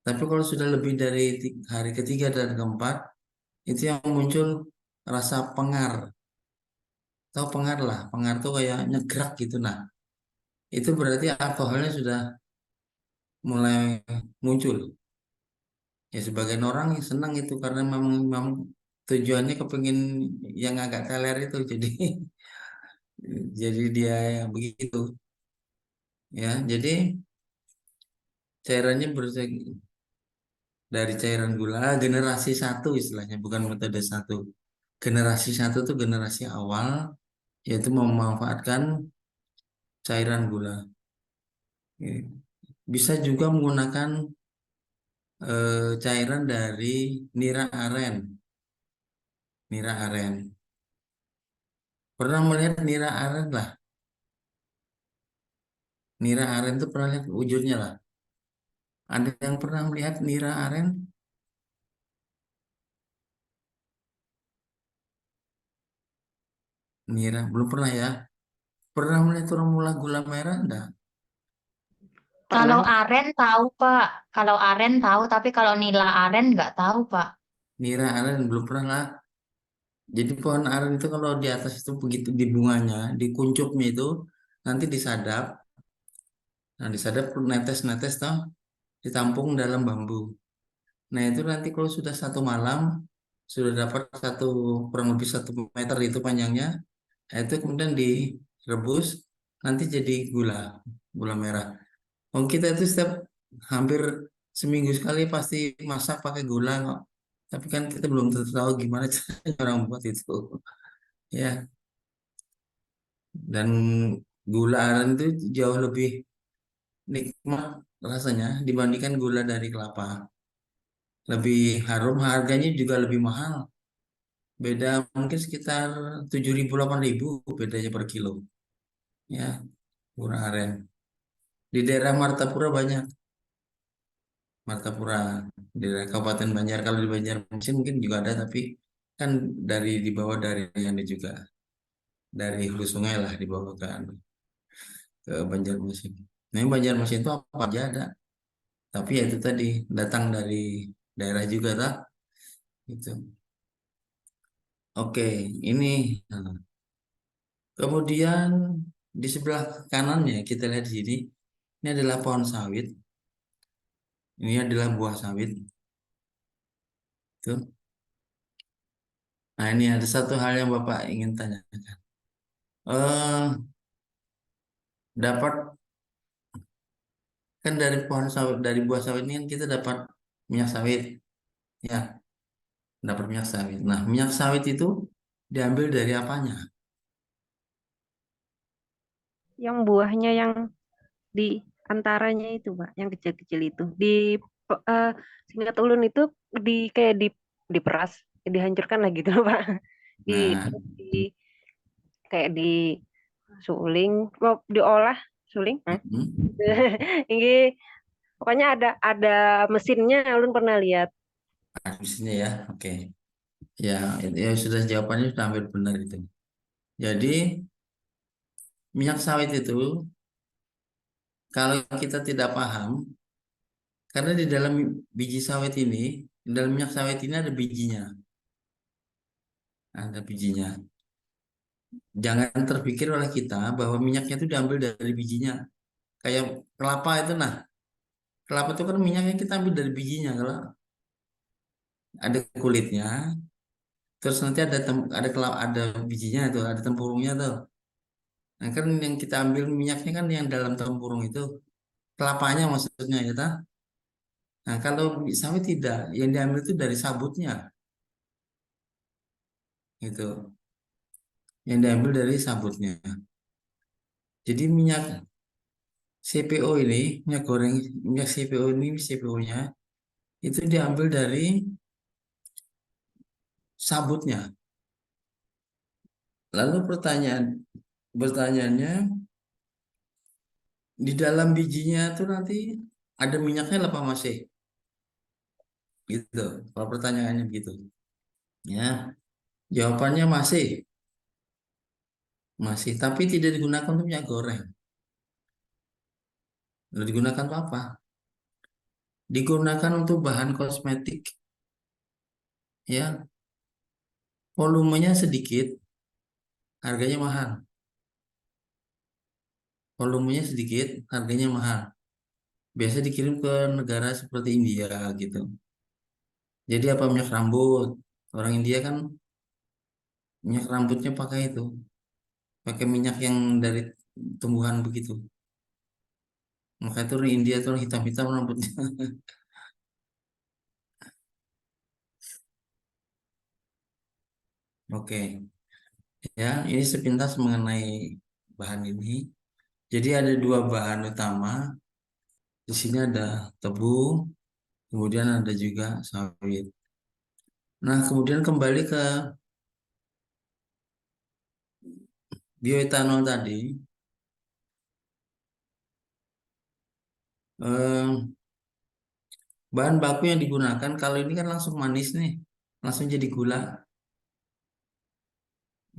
A: Tapi kalau sudah lebih dari hari ketiga dan keempat, itu yang muncul rasa pengar. Tahu pengar lah, pengar tuh kayak nyegrak gitu. Nah, itu berarti alkoholnya sudah mulai muncul. Ya sebagian orang yang senang itu karena memang tujuannya kepingin yang agak teler itu. Jadi jadi dia yang begitu. Ya, jadi cairannya dari cairan gula generasi satu istilahnya, bukan metode satu. Generasi satu itu generasi awal, yaitu memanfaatkan cairan gula. Ya. Bisa juga menggunakan cairan dari nira aren. Nira aren. Pernah melihat nira aren lah. Nira aren itu pernah lihat wujudnya lah. Ada yang pernah melihat nira aren? Nira belum pernah ya. Pernah melihat orang mula gula merah enggak?
C: Kalau
E: Pernah.
C: aren tahu, Pak. Kalau aren tahu, tapi kalau nila aren nggak tahu, Pak.
A: Nira aren belum pernah lah. Jadi pohon aren itu kalau di atas itu begitu di bunganya, di kuncupnya itu nanti disadap. Nah, disadap netes-netes toh ditampung dalam bambu. Nah, itu nanti kalau sudah satu malam sudah dapat kurang lebih 1 meter itu panjangnya. Nah, itu kemudian direbus nanti jadi gula merah. Oh, kita itu setiap hampir seminggu sekali pasti masak pakai gula kok. Tapi kan kita belum tentu tahu gimana caranya orang buat itu. Ya, dan gula aren itu jauh lebih nikmat rasanya dibandingkan gula dari kelapa. Lebih harum, harganya juga lebih mahal. Beda mungkin sekitar 7.000 8.000 bedanya per kilo. Ya, gula aren. Di daerah Martapura banyak. Martapura di daerah Kabupaten Banjar. Kalau di Banjarmasin mungkin juga ada, tapi kan di bawah dari yang juga dari hulu sungai lah dibawa ke Banjarmasin. Nah, Banjarmasin itu apa aja ada. Tapi ya itu tadi datang dari daerah juga lah. Gitu. Oke, ini. Nah, kemudian di sebelah kanannya kita lihat di sini. Ini adalah pohon sawit. Ini adalah buah sawit. Tuh. Nah, ini ada satu hal yang Bapak ingin tanyakan. Eh, dapat kan dari pohon sawit, dari buah sawit ini kan kita dapat minyak sawit. Ya, dapat minyak sawit. Nah, minyak sawit itu diambil dari apanya?
E: Yang buahnya yang di antaranya itu, Pak, yang kecil-kecil itu. Eh, Singkat ulun itu kayak diperas, dihancurkan lah gitu, Pak. Di,
A: Nah,
E: di kayak disuling, diolah, suling.
A: mm,
E: Ini pokoknya ada mesinnya, ulun pernah lihat.
A: di sini ya. Oke. Ya, ya sudah jawabannya sudah hampir benar itu. Jadi, minyak sawit itu kalau kita tidak paham, karena di dalam biji sawit ini, di dalam minyak sawit ini ada bijinya. Ada bijinya. Jangan terpikir oleh kita bahwa minyaknya itu diambil dari bijinya. Kayak kelapa itu, nah, kelapa itu kan minyaknya kita ambil dari bijinya. Kalau ada kulitnya, terus nanti ada bijinya itu, ada tempurungnya tuh. Nah, kan yang kita ambil minyaknya kan yang dalam tempurung itu, kelapanya maksudnya ya, tak? Nah, kalau sawit tidak, yang diambil itu dari sabutnya, gitu. Yang diambil dari sabutnya. Jadi minyak CPO ini, minyak CPO ini, CPO-nya itu diambil dari sabutnya. Lalu pertanyaannya, di dalam bijinya itu nanti ada minyaknya apa masih? Gitu. Kalau pertanyaannya begitu. Ya, jawabannya masih, masih, tapi tidak digunakan untuk minyak goreng. Lalu digunakan untuk apa? Digunakan untuk bahan kosmetik, ya, volumenya sedikit, harganya mahal. Volumenya sedikit, harganya mahal. Biasa dikirim ke negara seperti India gitu. Jadi apa, minyak rambut? Orang India kan minyak rambutnya pakai itu, pakai minyak yang dari tumbuhan begitu. Maka itu orang India tuh hitam-hitam rambutnya. Oke, ya, ini sepintas mengenai bahan ini. Jadi ada dua bahan utama. Di sini ada tebu, kemudian ada juga sawit. Nah, kemudian kembali ke bioetanol tadi. Eh, Bahan baku yang digunakan kalau ini kan langsung manis nih, langsung jadi gula,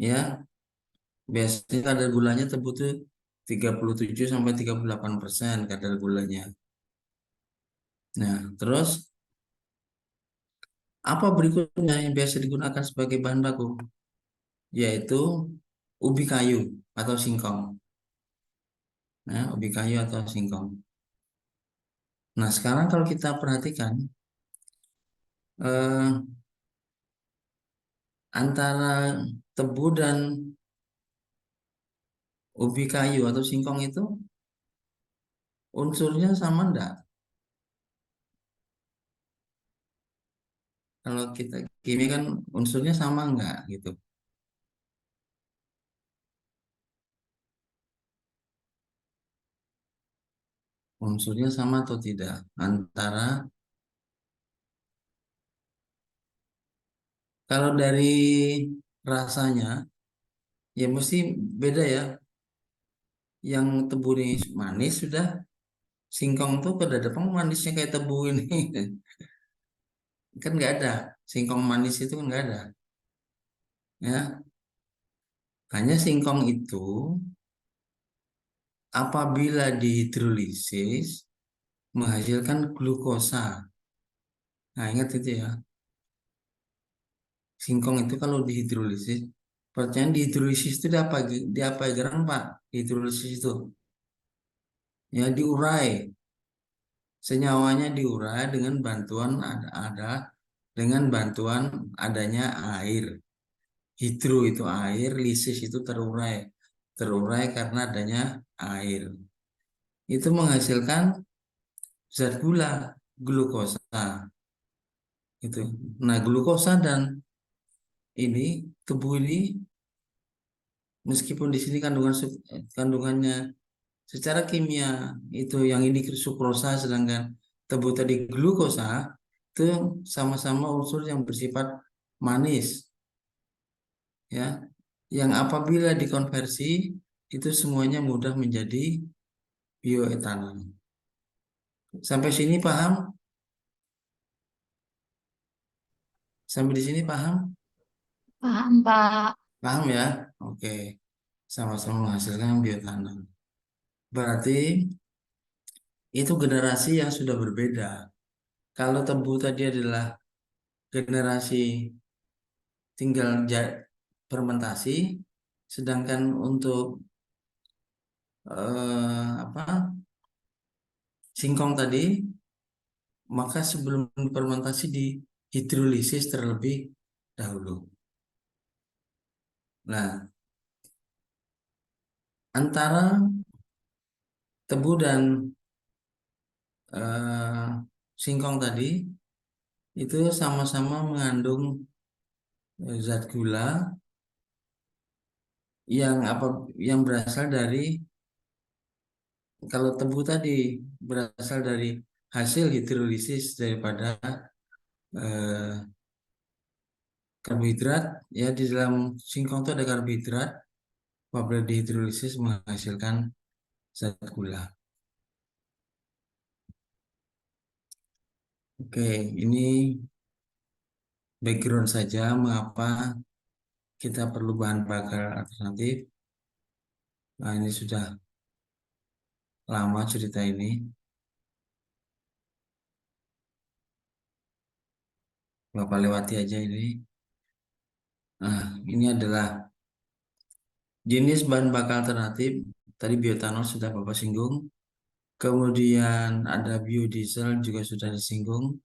A: ya. Biasanya kadar gulanya tebu tuh 37 sampai 38% kadar gulanya. Nah, terus apa berikutnya yang biasa digunakan sebagai bahan baku? Yaitu ubi kayu atau singkong. Nah, ubi kayu atau singkong. Nah, sekarang kalau kita perhatikan eh, antara tebu dan ubi kayu atau singkong itu unsurnya sama enggak? Kalau kita kimia kan unsurnya sama enggak gitu. Unsurnya sama atau tidak antara, kalau dari rasanya ya mesti beda ya. Yang tebu ini manis sudah, singkong tuh pada depan manisnya kayak tebu ini. Kan nggak ada, singkong manis itu kan nggak ada, ya. Hanya singkong itu apabila dihidrolisis menghasilkan glukosa. Nah, ingat itu ya. Singkong itu kalau dihidrolisis, percaya dihidrolisis itu di apa geran Pak? Dihidrolisis itu ya diurai, senyawanya diurai dengan bantuan dengan bantuan adanya air. Hidro itu air, lisis itu terurai, terurai karena adanya air. Itu menghasilkan zat gula, glukosa. Itu. Nah, glukosa dan ini tubuh ini, meskipun di sini kandungannya secara kimia itu yang ini sukrosa, sedangkan tebu tadi glukosa, itu sama-sama unsur yang bersifat manis, ya, yang apabila dikonversi itu semuanya mudah menjadi bioetanol. Sampai sini paham? Sampai di sini paham?
C: Paham, Pak.
A: Paham ya? Oke. Sama-sama menghasilkan bioetanol. Berarti itu generasi yang sudah berbeda. Kalau tebu tadi adalah generasi tinggal fermentasi, sedangkan untuk apa, singkong tadi, maka sebelum fermentasi dihidrolisis terlebih dahulu. Nah, antara tebu dan eh, singkong tadi itu sama-sama mengandung zat gula yang yang berasal dari, kalau tebu tadi berasal dari hasil hidrolisis daripada eh, karbohidrat, ya, di dalam singkong itu ada karbohidrat, apabila dihidrolisis menghasilkan zat gula. Oke, ini background saja mengapa kita perlu bahan bakar alternatif. Nah, ini sudah lama cerita ini. Bapak lewati aja ini. Nah, ini adalah jenis bahan bakar alternatif. Tadi bioetanol sudah Bapak singgung. Kemudian ada biodiesel juga sudah disinggung.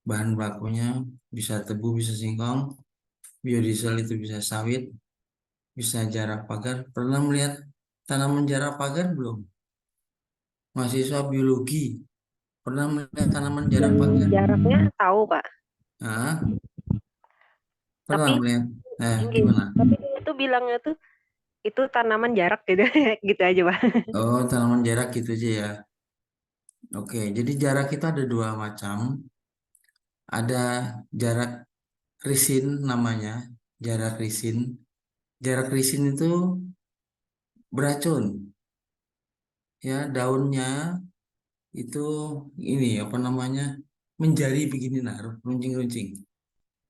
A: Bahan bakunya bisa tebu, bisa singkong. Biodiesel itu bisa sawit, bisa jarak pagar. Pernah melihat tanaman jarak pagar belum? Mahasiswa biologi pernah melihat tanaman jarak
E: Yang
A: pagar?
E: jaraknya tahu, Pak.
A: Nah, pernah
E: Tapi
A: melihat?
E: enggak,
A: Gimana?
E: tapi dia tuh bilangnya tuh itu tanaman jarak gitu. Gitu aja, Pak.
A: Oh, tanaman jarak gitu aja ya. Oke, jadi jarak itu ada dua macam. Ada jarak risin namanya, jarak risin. Jarak risin itu beracun. Ya, daunnya itu ini apa namanya? Menjari begini nah, runcing-runcing,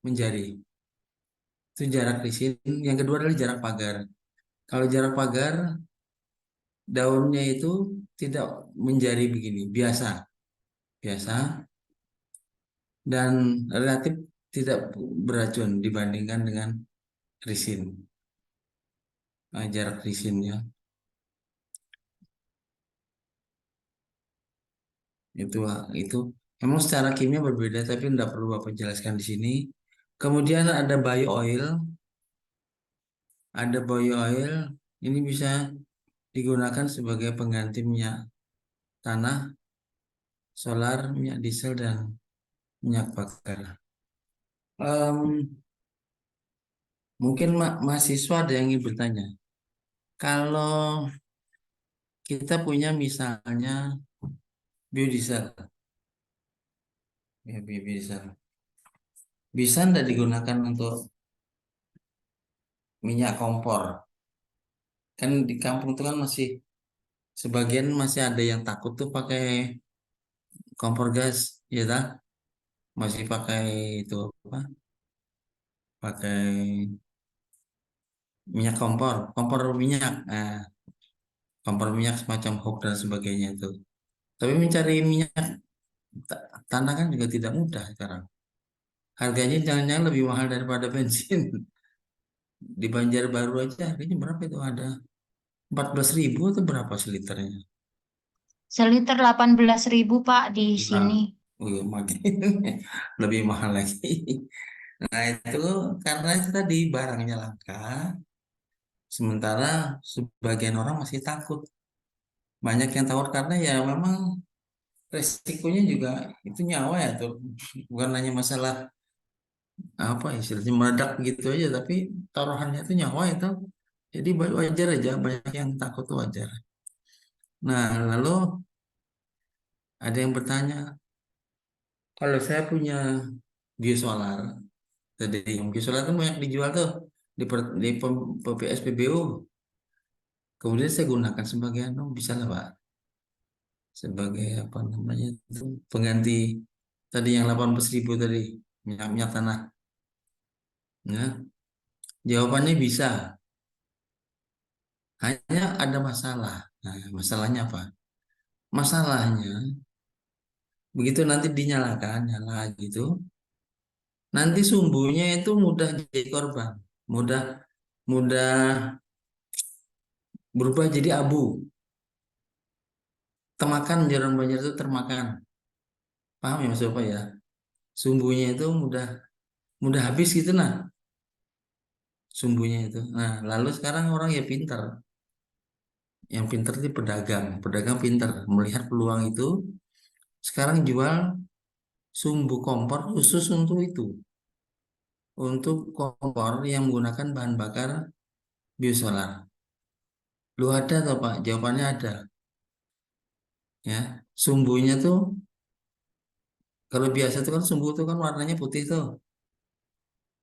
A: menjari. Itu jarak risin. Yang kedua adalah jarak pagar. Kalau jarak pagar, daunnya itu tidak menjari begini, biasa, biasa dan relatif tidak beracun dibandingkan dengan risin. Nah, jarak risinnya itu itu memang secara kimia berbeda, tapi tidak perlu Bapak jelaskan di sini. Kemudian ada bio oil, ini bisa digunakan sebagai pengganti minyak tanah, solar, minyak diesel dan minyak bakar. Mungkin mahasiswa ada yang ingin bertanya. Kalau kita punya misalnya biodiesel, ya biodiesel, bisa tidak digunakan untuk minyak kompor? Kan di kampung itu kan masih sebagian masih ada yang takut tuh pakai kompor gas, ya tak? Masih pakai itu apa? Pakai minyak kompor, kompor minyak, kompor minyak semacam Hock dan sebagainya itu. Tapi mencari minyak tanah kan juga tidak mudah sekarang. Harganya jangan-jangan lebih mahal daripada bensin. Di Banjarbaru aja harganya berapa itu? Ada 14.000 atau berapa seliternya?
C: Seliter 18.000 Pak di
A: Nah,
C: sini.
A: oh iya, makin lebih mahal lagi. Nah, itu karena itu tadi barangnya langka, sementara sebagian orang masih takut. Banyak yang takut karena ya memang resikonya juga itu nyawa ya tuh. Bukan hanya masalah apa istilahnya meledak gitu aja, tapi taruhannya itu nyawa itu. Jadi wajar aja banyak yang takut tuh wajar. Nah, lalu ada yang bertanya, kalau saya punya biosolar, tadi yang biosolar itu banyak dijual tuh di PPSPBU. Kemudian saya gunakan sebagai bisa lah Pak, sebagai apa namanya itu pengganti tadi yang 18.000 tadi minyak minyak tanah. Ya, jawabannya bisa. Hanya ada masalah. Nah, masalahnya apa? Masalahnya begitu nanti dinyalakan, nyala gitu, nanti sumbunya itu mudah jadi korban, mudah mudah berubah jadi abu, termakan jaran banjir itu termakan. Paham ya Mas Bapak ya? Sumbunya itu mudah mudah habis gitu nah, sumbunya itu. Nah, lalu sekarang orang ya pintar. Yang pintar itu pedagang. Pedagang pintar melihat peluang itu. Sekarang jual sumbu kompor khusus untuk itu. Untuk kompor yang menggunakan bahan bakar biosolar. Lu ada atau Pak? Jawabannya ada. Ya, sumbunya tuh kalau biasa tuh kan sumbu tuh kan warnanya putih tuh.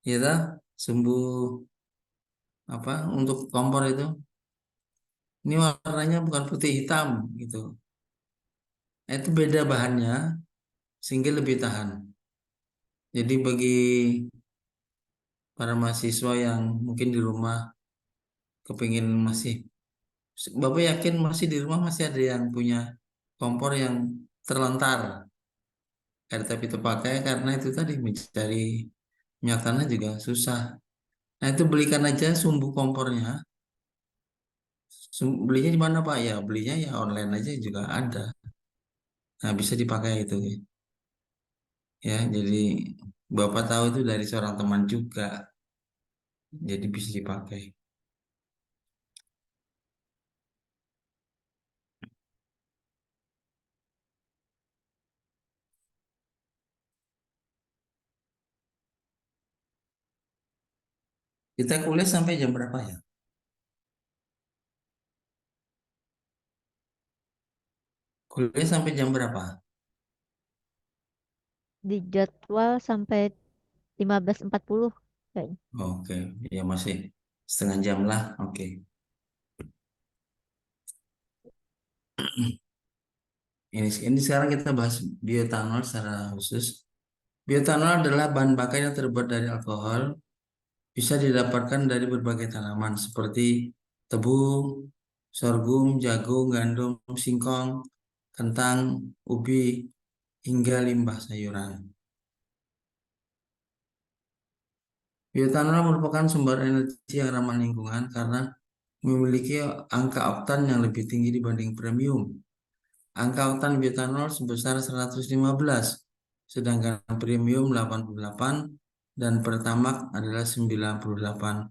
A: Ya tak? Sumbu apa untuk kompor itu. Ini warnanya bukan putih hitam gitu. Nah, itu beda bahannya. sehingga lebih tahan. Jadi bagi para mahasiswa yang mungkin di rumah kepingin masih, Bapak yakin masih di rumah masih ada yang punya kompor yang terlontar, tapi terpakai karena itu tadi mencari minyak tanah juga susah. Nah itu belikan aja sumbu kompornya. Belinya di mana Pak? Ya belinya ya online aja juga ada. Nah bisa dipakai itu ya. Jadi Bapak tahu itu dari seorang teman juga. Jadi bisa dipakai. Kita kuliah sampai jam berapa ya? Kuliah sampai jam berapa?
B: Di jadwal sampai 15.40 kayaknya.
A: Oke, ya masih setengah jam lah. Oke. Ini sekarang kita bahas bioetanol secara khusus. Bioetanol adalah bahan bakar yang terbuat dari alkohol, bisa didapatkan dari berbagai tanaman seperti tebu, sorghum, jagung, gandum, singkong, kentang, ubi, hingga limbah sayuran. Bioetanol merupakan sumber energi yang ramah lingkungan karena memiliki angka oktan yang lebih tinggi dibanding premium. Angka oktan bioetanol sebesar 115, sedangkan premium 88 dan pertamax adalah 98.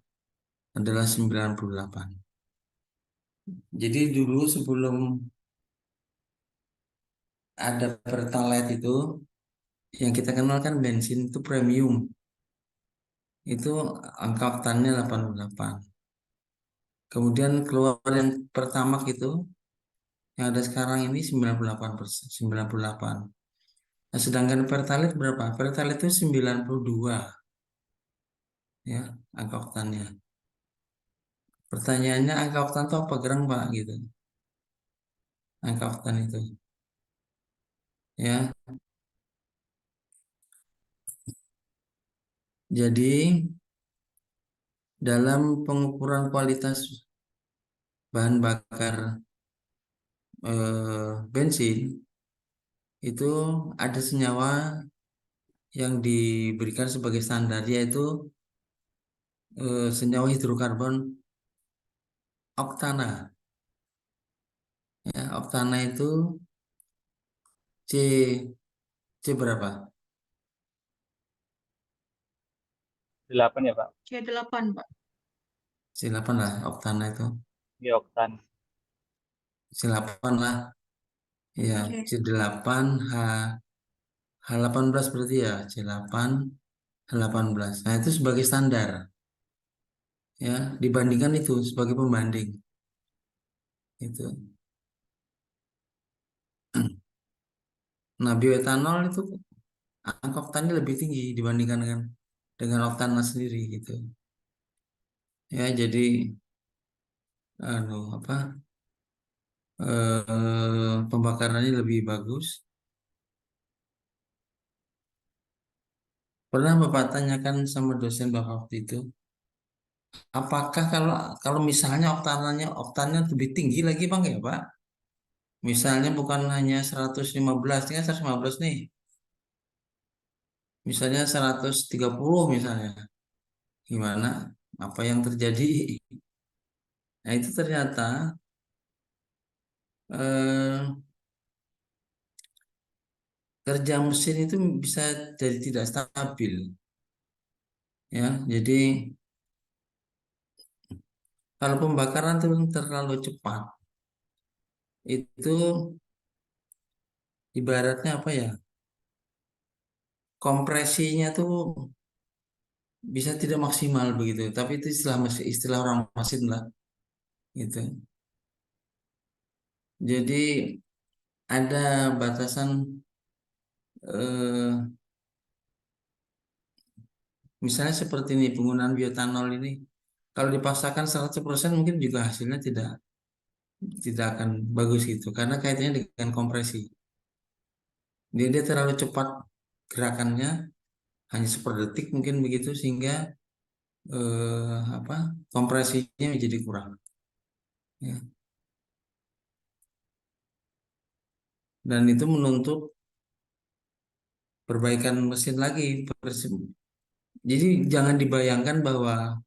A: Jadi dulu sebelum ada Pertalite itu yang kita kenal kan bensin itu premium. Itu angka oktannya 88. Kemudian keluar yang Pertamax itu yang ada sekarang ini 98%, 98. Nah, sedangkan Pertalite berapa? Pertalite itu 92 ya angka oktannya. Pertanyaannya angka oktan itu apa gerang Pak gitu. Angka oktan itu ya. Jadi dalam pengukuran kualitas bahan bakar bensin itu ada senyawa yang diberikan sebagai standar yaitu senyawa hidrokarbon oktana. Ya, oktana itu C C berapa?
D: 8 ya, Pak.
C: C8, Pak.
A: C8 lah oktana itu.
D: Di oktan.
A: C8 lah. Ya,
C: Oke.
A: C8 H18 berarti ya, C8 H18. Nah, itu sebagai standar ya, dibandingkan itu sebagai pembanding. Itu. Nah, bioetanol itu angka oktannya lebih tinggi dibandingkan dengan oktana sendiri gitu. Ya, jadi apa? Pembakarannya lebih bagus. Pernah Bapak tanyakan sama dosen Bapak waktu itu, apakah kalau misalnya oktannya lebih tinggi lagi Bang ya Pak? Misalnya bukan hanya 115, ini kan 115 nih. Misalnya 130 misalnya. Gimana? Apa yang terjadi? Nah, itu ternyata eh, kerja mesin itu bisa jadi tidak stabil. Ya, jadi kalau pembakaran itu terlalu cepat, itu ibaratnya apa ya? Kompresinya tuh bisa tidak maksimal begitu. Tapi itu istilah orang mesin lah, gitu. Jadi ada batasan eh, misalnya seperti ini penggunaan bioetanol ini kalau dipaksakan 100% mungkin juga hasilnya tidak tidak akan bagus gitu karena kaitannya dengan kompresi. Dia terlalu cepat gerakannya, hanya seperdetik mungkin begitu, sehingga apa, kompresinya menjadi kurang. Ya. Dan itu menuntut perbaikan mesin lagi. Jadi jangan dibayangkan bahwa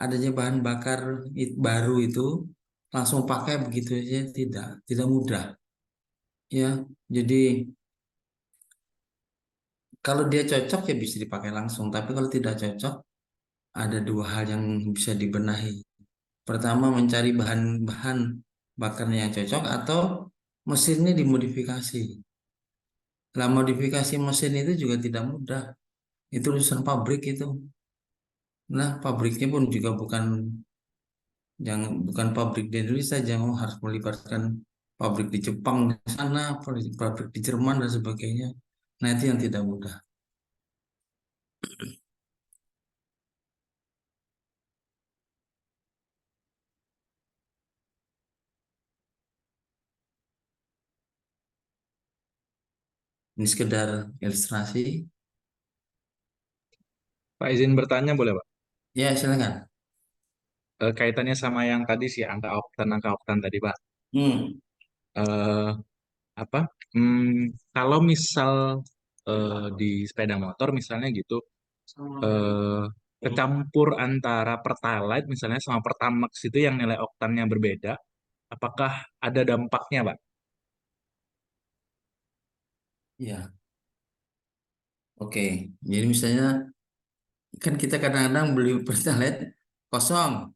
A: adanya bahan bakar baru itu langsung pakai begitu aja, tidak mudah. Ya, jadi kalau dia cocok ya bisa dipakai langsung, tapi kalau tidak cocok ada dua hal yang bisa dibenahi. Pertama, mencari bahan-bahan bakarnya yang cocok atau mesinnya dimodifikasi. Lah modifikasi mesin itu juga tidak mudah. Itu urusan pabrik itu. Nah, pabriknya pun juga bukan pabrik di Indonesia, jangan harus melibatkan pabrik di Jepang di sana, pabrik di Jerman dan sebagainya. Nah, itu yang tidak mudah. Ini sekedar ilustrasi.
F: Pak izin bertanya boleh Pak?
A: Ya, silakan.
F: Kaitannya sama yang tadi sih angka oktan tadi Pak.
A: Hmm.
F: Eh, apa? Kalau misal di sepeda motor misalnya gitu, eh, kecampur antara Pertalite misalnya sama Pertamax itu yang nilai oktannya berbeda, apakah ada dampaknya Pak?
A: Ya, oke. Jadi misalnya kan kita kadang-kadang beli Pertalite kosong,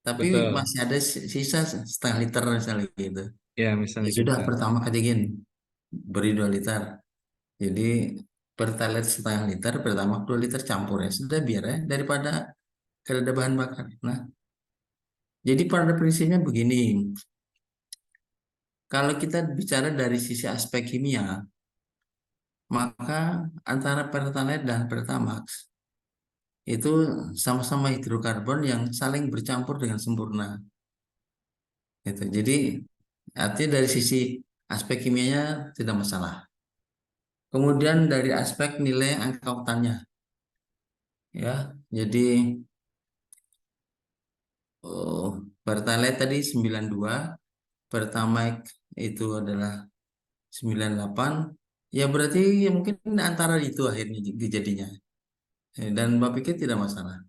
A: tapi
F: Betul.
A: masih ada sisa setengah liter misalnya gitu.
F: Ya
A: Ya
F: misalnya
A: sudah,
F: gitu.
A: pertama ketikin beri 2 liter. Jadi Pertalite setengah liter, pertama 2 liter campur ya. Sudah biar ya, daripada kalau ada bahan bakar. Nah, jadi pada prinsipnya begini. Kalau kita bicara dari sisi aspek kimia, maka antara Pertalite dan Pertamax itu sama-sama hidrokarbon yang saling bercampur dengan sempurna. Gitu. Jadi artinya dari sisi aspek kimianya tidak masalah. Kemudian dari aspek nilai angka oktannya, ya. Jadi oh, Pertalite tadi 92, Pertamax itu adalah 98. Ya berarti ya mungkin antara itu akhirnya jadinya. Dan Mbak pikir tidak masalah.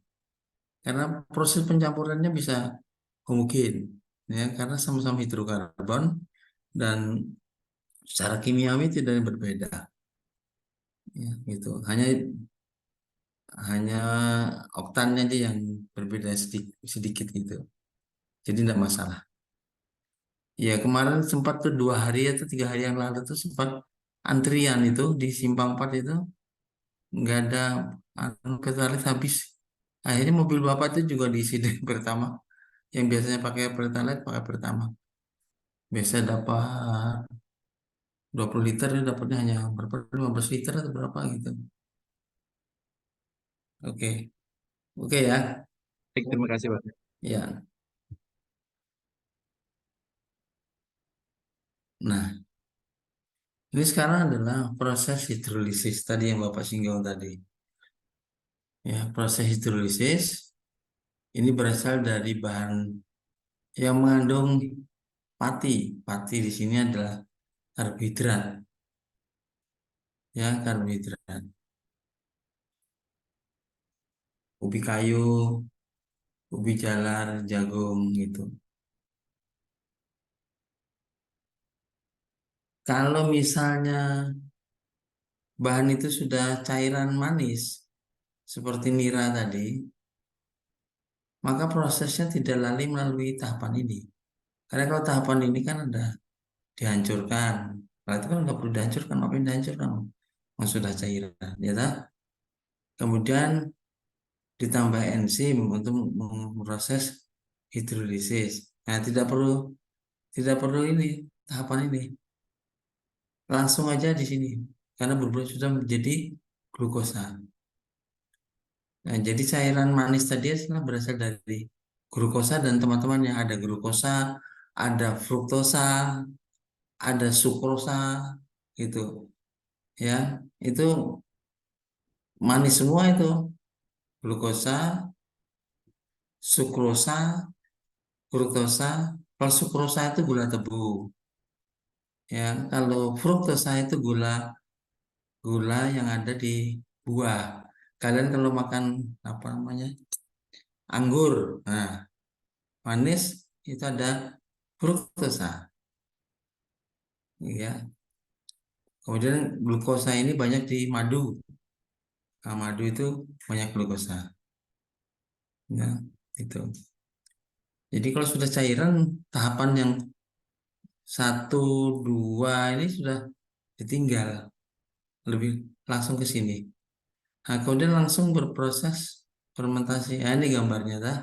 A: Karena proses pencampurannya bisa homogen, ya, karena sama-sama hidrokarbon dan secara kimiawi tidak berbeda, ya, gitu. Hanya hanya oktannya aja yang berbeda sedikit, sedikit gitu. Jadi tidak masalah. Ya kemarin sempat tuh 2 hari atau 3 hari yang lalu tuh sempat antrian itu di Simpang 4 itu nggak ada Pertalite habis. Akhirnya mobil bapak itu juga diisi dengan pertama. Yang biasanya pakai Pertalite pakai pertama. Biasa dapat 20 liter, dia dapatnya hanya berapa, 15 liter atau berapa gitu. Oke, oke ya.
F: Baik, terima kasih Pak.
A: Ya, nah ini sekarang adalah proses hidrolisis tadi yang Bapak singgung tadi. Ya, proses hidrolisis ini berasal dari bahan yang mengandung pati. Pati di sini adalah karbohidrat. Ya, karbohidrat. Ubi kayu, ubi jalar, jagung gitu. Kalau misalnya bahan itu sudah cairan manis seperti nira tadi, maka prosesnya tidak lali melalui tahapan ini. Karena kalau tahapan ini kan ada dihancurkan. Kalau itu kan nggak perlu dihancurkan, apa yang dihancurkan? Oh, sudah cairan, ya tak? Kemudian ditambah enzim untuk memproses hidrolisis. Nah, tidak perlu ini tahapan ini. Langsung aja di sini karena berubah sudah menjadi glukosa. Nah, jadi cairan manis tadi adalah berasal dari glukosa dan teman-teman yang ada, glukosa, ada fruktosa, ada sukrosa, ada glukosa, ada fruktosa, ada glukosa, ada fruktosa, ada glukosa, ada glukosa, ada glukosa, ada glukosa, ada glukosa, ada glukosa, ada glukosa, ada glukosa, ada glukosa, ada glukosa, ada glukosa, ada glukosa, ada glukosa, ada glukosa, ada gitu ya. Itu manis semua itu, glukosa, sukrosa, fruktosa. Kalau sukrosa itu gula tebu ya. Kalau fruktosa itu gula gula yang ada di buah. Kalian kalau makan apa namanya, anggur, nah manis itu ada fruktosa ya. Kemudian glukosa ini banyak di madu. Nah, madu itu banyak glukosa ya, itu. Jadi kalau sudah cairan, tahapan yang satu dua ini sudah ditinggal, lebih langsung ke sini. Nah, kemudian langsung berproses fermentasi. Nah, ini gambarnya dah.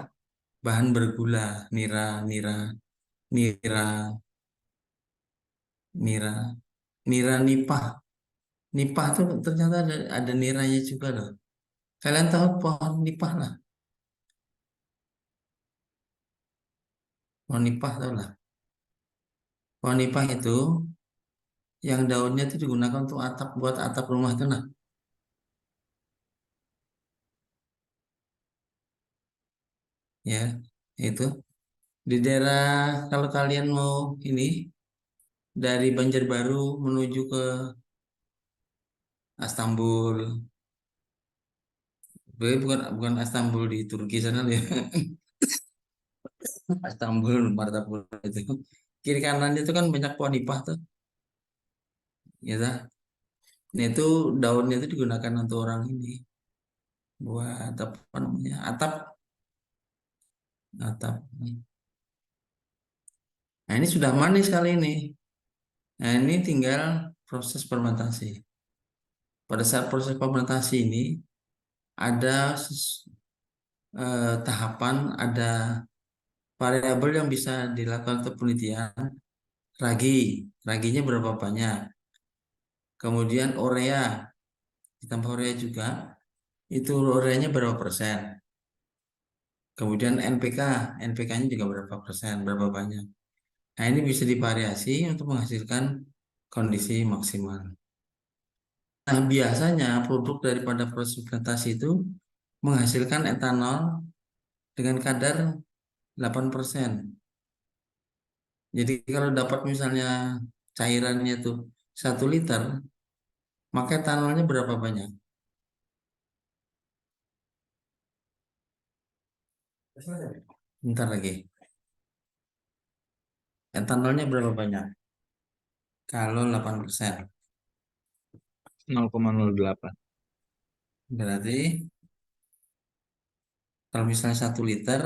A: Bahan bergula, nira, nira, nira, nira, nira nipah. Nipah tuh ternyata ada niranya juga loh. Kalian tahu pohon nipah lah. Pohon nipah tahu lah. Pohon nipah itu yang daunnya itu digunakan untuk atap, buat atap rumah tuh nah. Ya, itu. Di daerah, kalau kalian mau ini dari Banjarbaru menuju ke Istanbul, bukan bukan Istanbul di Turki sana ya. Istanbul, Martapura itu. Kiri kanannya itu kan banyak pohon nipah tuh, ya dah. Nah, itu daunnya itu digunakan untuk orang ini buat apa namanya? Atap, atap. Nah, ini sudah manis kali ini. Nah, ini tinggal proses fermentasi. Pada saat proses fermentasi ini ada tahapan, ada variabel yang bisa dilakukan untuk penelitian. Raginya berapa banyak? Kemudian urea, ditambah urea juga, itu ureanya berapa persen? Kemudian NPK-nya juga berapa persen, berapa banyak? Nah, ini bisa divariasi untuk menghasilkan kondisi maksimal. Nah, biasanya produk daripada proses fermentasi itu menghasilkan etanol dengan kadar 8%. Jadi kalau dapat misalnya cairannya itu 1 liter, maka etanolnya berapa banyak? Bentar lagi. Etanolnya berapa banyak? Kalau 8%.
F: 0,08.
A: Berarti kalau misalnya 1 liter,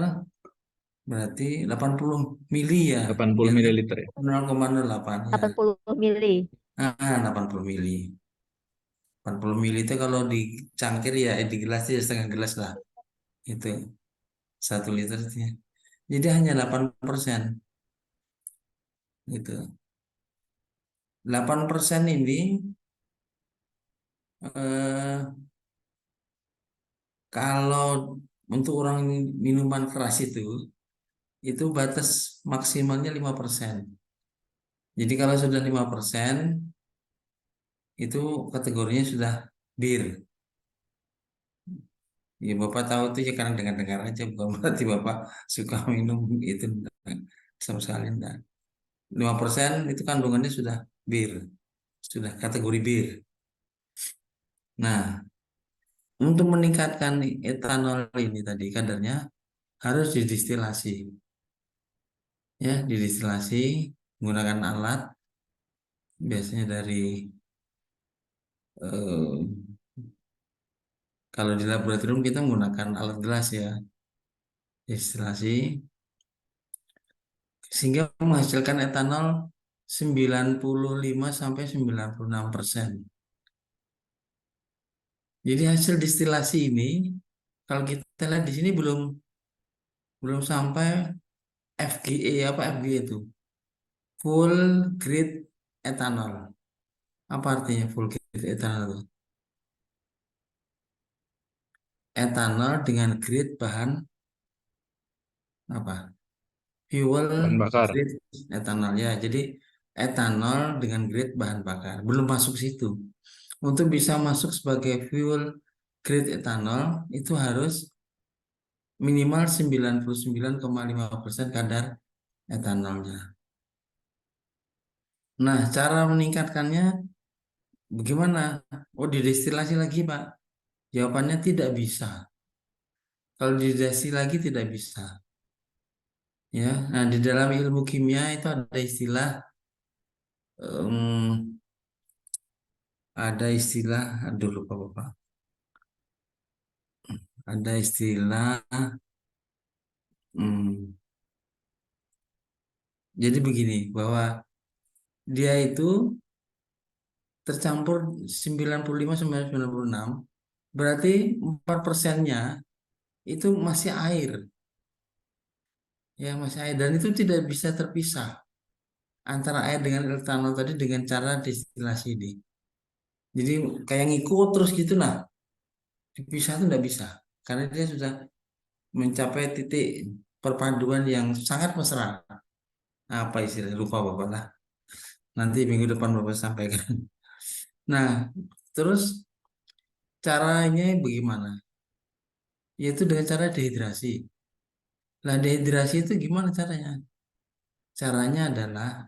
A: berarti 80 mili ya.
F: 80
A: Ya,
F: mililiter ya.
A: 0,08 ya.
B: 80 mili.
A: 80 mili. 80 mili itu kalau dicangkir ya, di gelas ya setengah gelas lah. Itu 1 liter itu ya. Jadi hanya 8%. Gitu. 8% ini eh, kalau untuk orang minuman keras itu batas maksimalnya 5%. Jadi kalau sudah 5%, itu kategorinya sudah bir. Ya Bapak tahu itu ya karena dengar-dengar aja, bukan berarti Bapak suka minum itu sama sekali enggak. 5% itu kandungannya sudah bir, sudah kategori bir. Nah, untuk meningkatkan etanol ini tadi kadarnya harus didistilasi. Ya, didistilasi menggunakan alat, biasanya dari eh, kalau di laboratorium kita menggunakan alat gelas ya, distilasi sehingga menghasilkan etanol 95 sampai 96%. Jadi hasil distilasi ini kalau kita lihat di sini belum belum sampai FGE, apa FGE itu? Full grade ethanol. Apa artinya full grade ethanol itu? Etanol dengan grade bahan apa? Fuel
F: Bahan bakar.
A: grade ethanol ya. Jadi etanol dengan grade bahan bakar. Belum masuk situ. Untuk bisa masuk sebagai fuel grade etanol itu harus minimal 99,5% kadar etanolnya. Nah, cara meningkatkannya bagaimana? Oh, didestilasi lagi, Pak. Jawabannya tidak bisa. Kalau didestilasi lagi tidak bisa. Ya, nah di dalam ilmu kimia itu em, ada istilah, aduh lupa Bapak. Ada istilah, em, jadi begini, bahwa dia itu tercampur 95-96, berarti 4%-nya itu masih air. Ya, masih air. Dan itu tidak bisa terpisah antara air dengan etanol tadi dengan cara destilasi ini. Jadi kayak ngikut terus gitu nah. Dipisah itu tidak bisa. Karena dia sudah mencapai titik perpaduan yang sangat mesra. Apa istilahnya? Lupa Bapak lah. Nanti minggu depan Bapak sampaikan. Nah, terus caranya bagaimana? Yaitu dengan cara dehidrasi. Nah, dehidrasi itu gimana caranya? Caranya adalah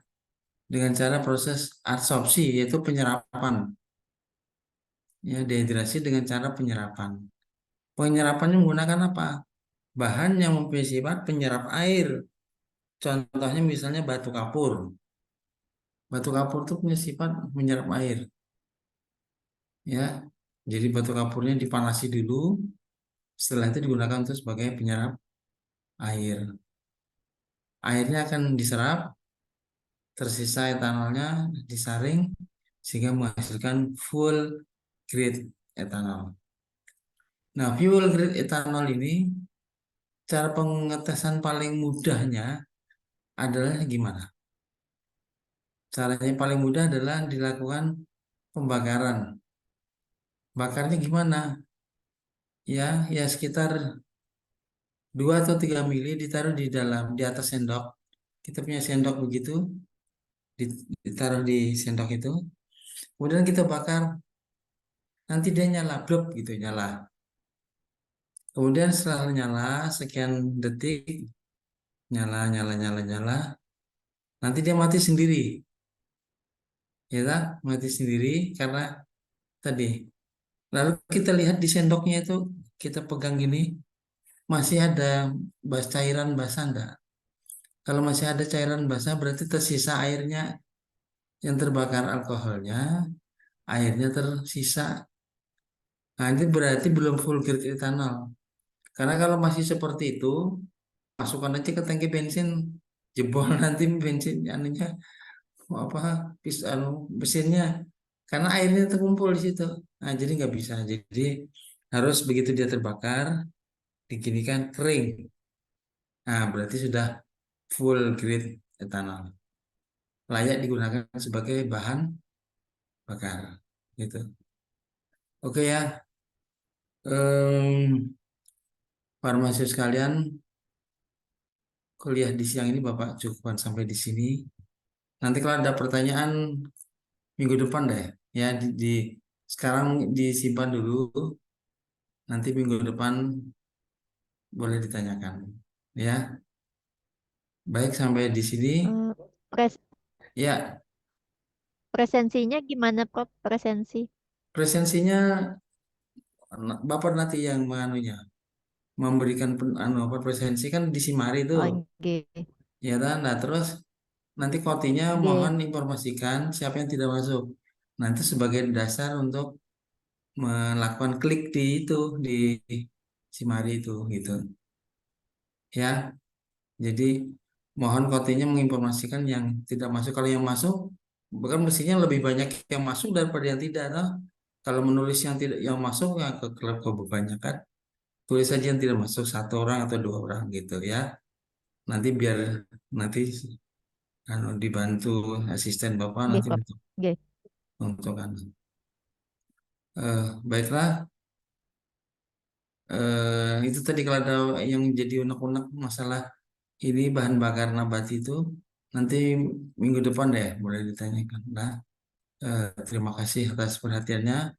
A: dengan cara proses adsorpsi, yaitu penyerapan. Ya, dehidrasi dengan cara penyerapan. Penyerapannya menggunakan apa? Bahan yang mempunyai sifat penyerap air. Contohnya misalnya batu kapur. Batu kapur itu punya sifat menyerap air. Ya, jadi batu kapurnya dipanasi dulu. Setelah itu digunakan untuk sebagai penyerap air. Airnya akan diserap, tersisa etanolnya disaring sehingga menghasilkan full grade etanol. Nah, fuel grade etanol ini cara pengetesan paling mudahnya adalah gimana? Caranya paling mudah adalah dilakukan pembakaran. Bakarnya gimana? Ya sekitar 2 atau 3 mili ditaruh di atas sendok. Kita punya sendok begitu, ditaruh di sendok itu. Kemudian kita bakar, nanti dia nyala, blub gitu, nyala. Kemudian setelah nyala, sekian detik, nyala, nyala, nyala, nyala. Nanti dia mati sendiri. Ya tak? Mati sendiri karena tadi. Lalu kita lihat di sendoknya itu, kita pegang gini, masih ada cairan basah enggak? Kalau masih ada cairan basah berarti tersisa airnya yang terbakar alkoholnya, airnya tersisa. Nah, ini berarti belum full grade etanol. Karena kalau masih seperti itu, masukkan aja ke tangki bensin, jebol nanti bensin anunya apa mesinnya karena airnya terkumpul di situ. Nah, jadi nggak bisa. Jadi harus begitu dia terbakar, diginikan kering. Nah, berarti sudah full grade etanol. Layak digunakan sebagai bahan bakar. Gitu. Oke ya. Farmasi sekalian, kuliah di siang ini Bapak cukupkan sampai di sini. Nanti kalau ada pertanyaan minggu depan deh, ya sekarang disimpan dulu. Nanti minggu depan boleh ditanyakan, ya. Baik sampai di sini,
B: Pres-
A: ya.
B: presensinya gimana, Prof? Presensi.
A: Presensinya Bapak nanti yang memberikan apa presensi kan di Simari itu,
B: Oh, nggih.
A: ya kan? Nah terus nanti kotinya
B: Nggih.
A: mohon informasikan siapa yang tidak masuk. Nanti sebagai dasar untuk melakukan klik di itu di Simari itu gitu ya. Jadi mohon kotinya menginformasikan yang tidak masuk. Kalau yang masuk bahkan mestinya lebih banyak yang masuk daripada yang tidak toh. Kalau menulis yang tidak yang masuk ya ke klub kebanyakan tulis saja yang tidak masuk 1 orang atau 2 orang gitu ya. Nanti biar nanti dibantu asisten Bapak
B: Nggih,
A: nanti
B: Prof. Nggih.
A: untuk baiklah. Itu tadi kalau ada yang jadi unek-unek masalah ini bahan bakar nabati itu Nanti minggu depan deh boleh ditanyakan. Nah, terima kasih atas perhatiannya.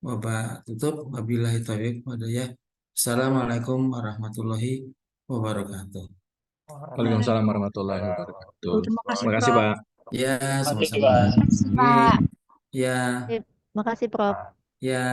A: Bapak tutup. Wabillahi taufiq walhidayah. Assalamualaikum warahmatullahi wabarakatuh.
F: Waalaikumsalam warahmatullahi wabarakatuh.
G: Terima kasih,
F: Terima kasih,
G: Prof.
F: Pak.
A: Ya,
D: Makasih,
A: sama-sama.
D: Pak.
C: Makasih,
A: Oke.
C: Pak.
A: Ya,
B: Makasih, Prof.
A: ya.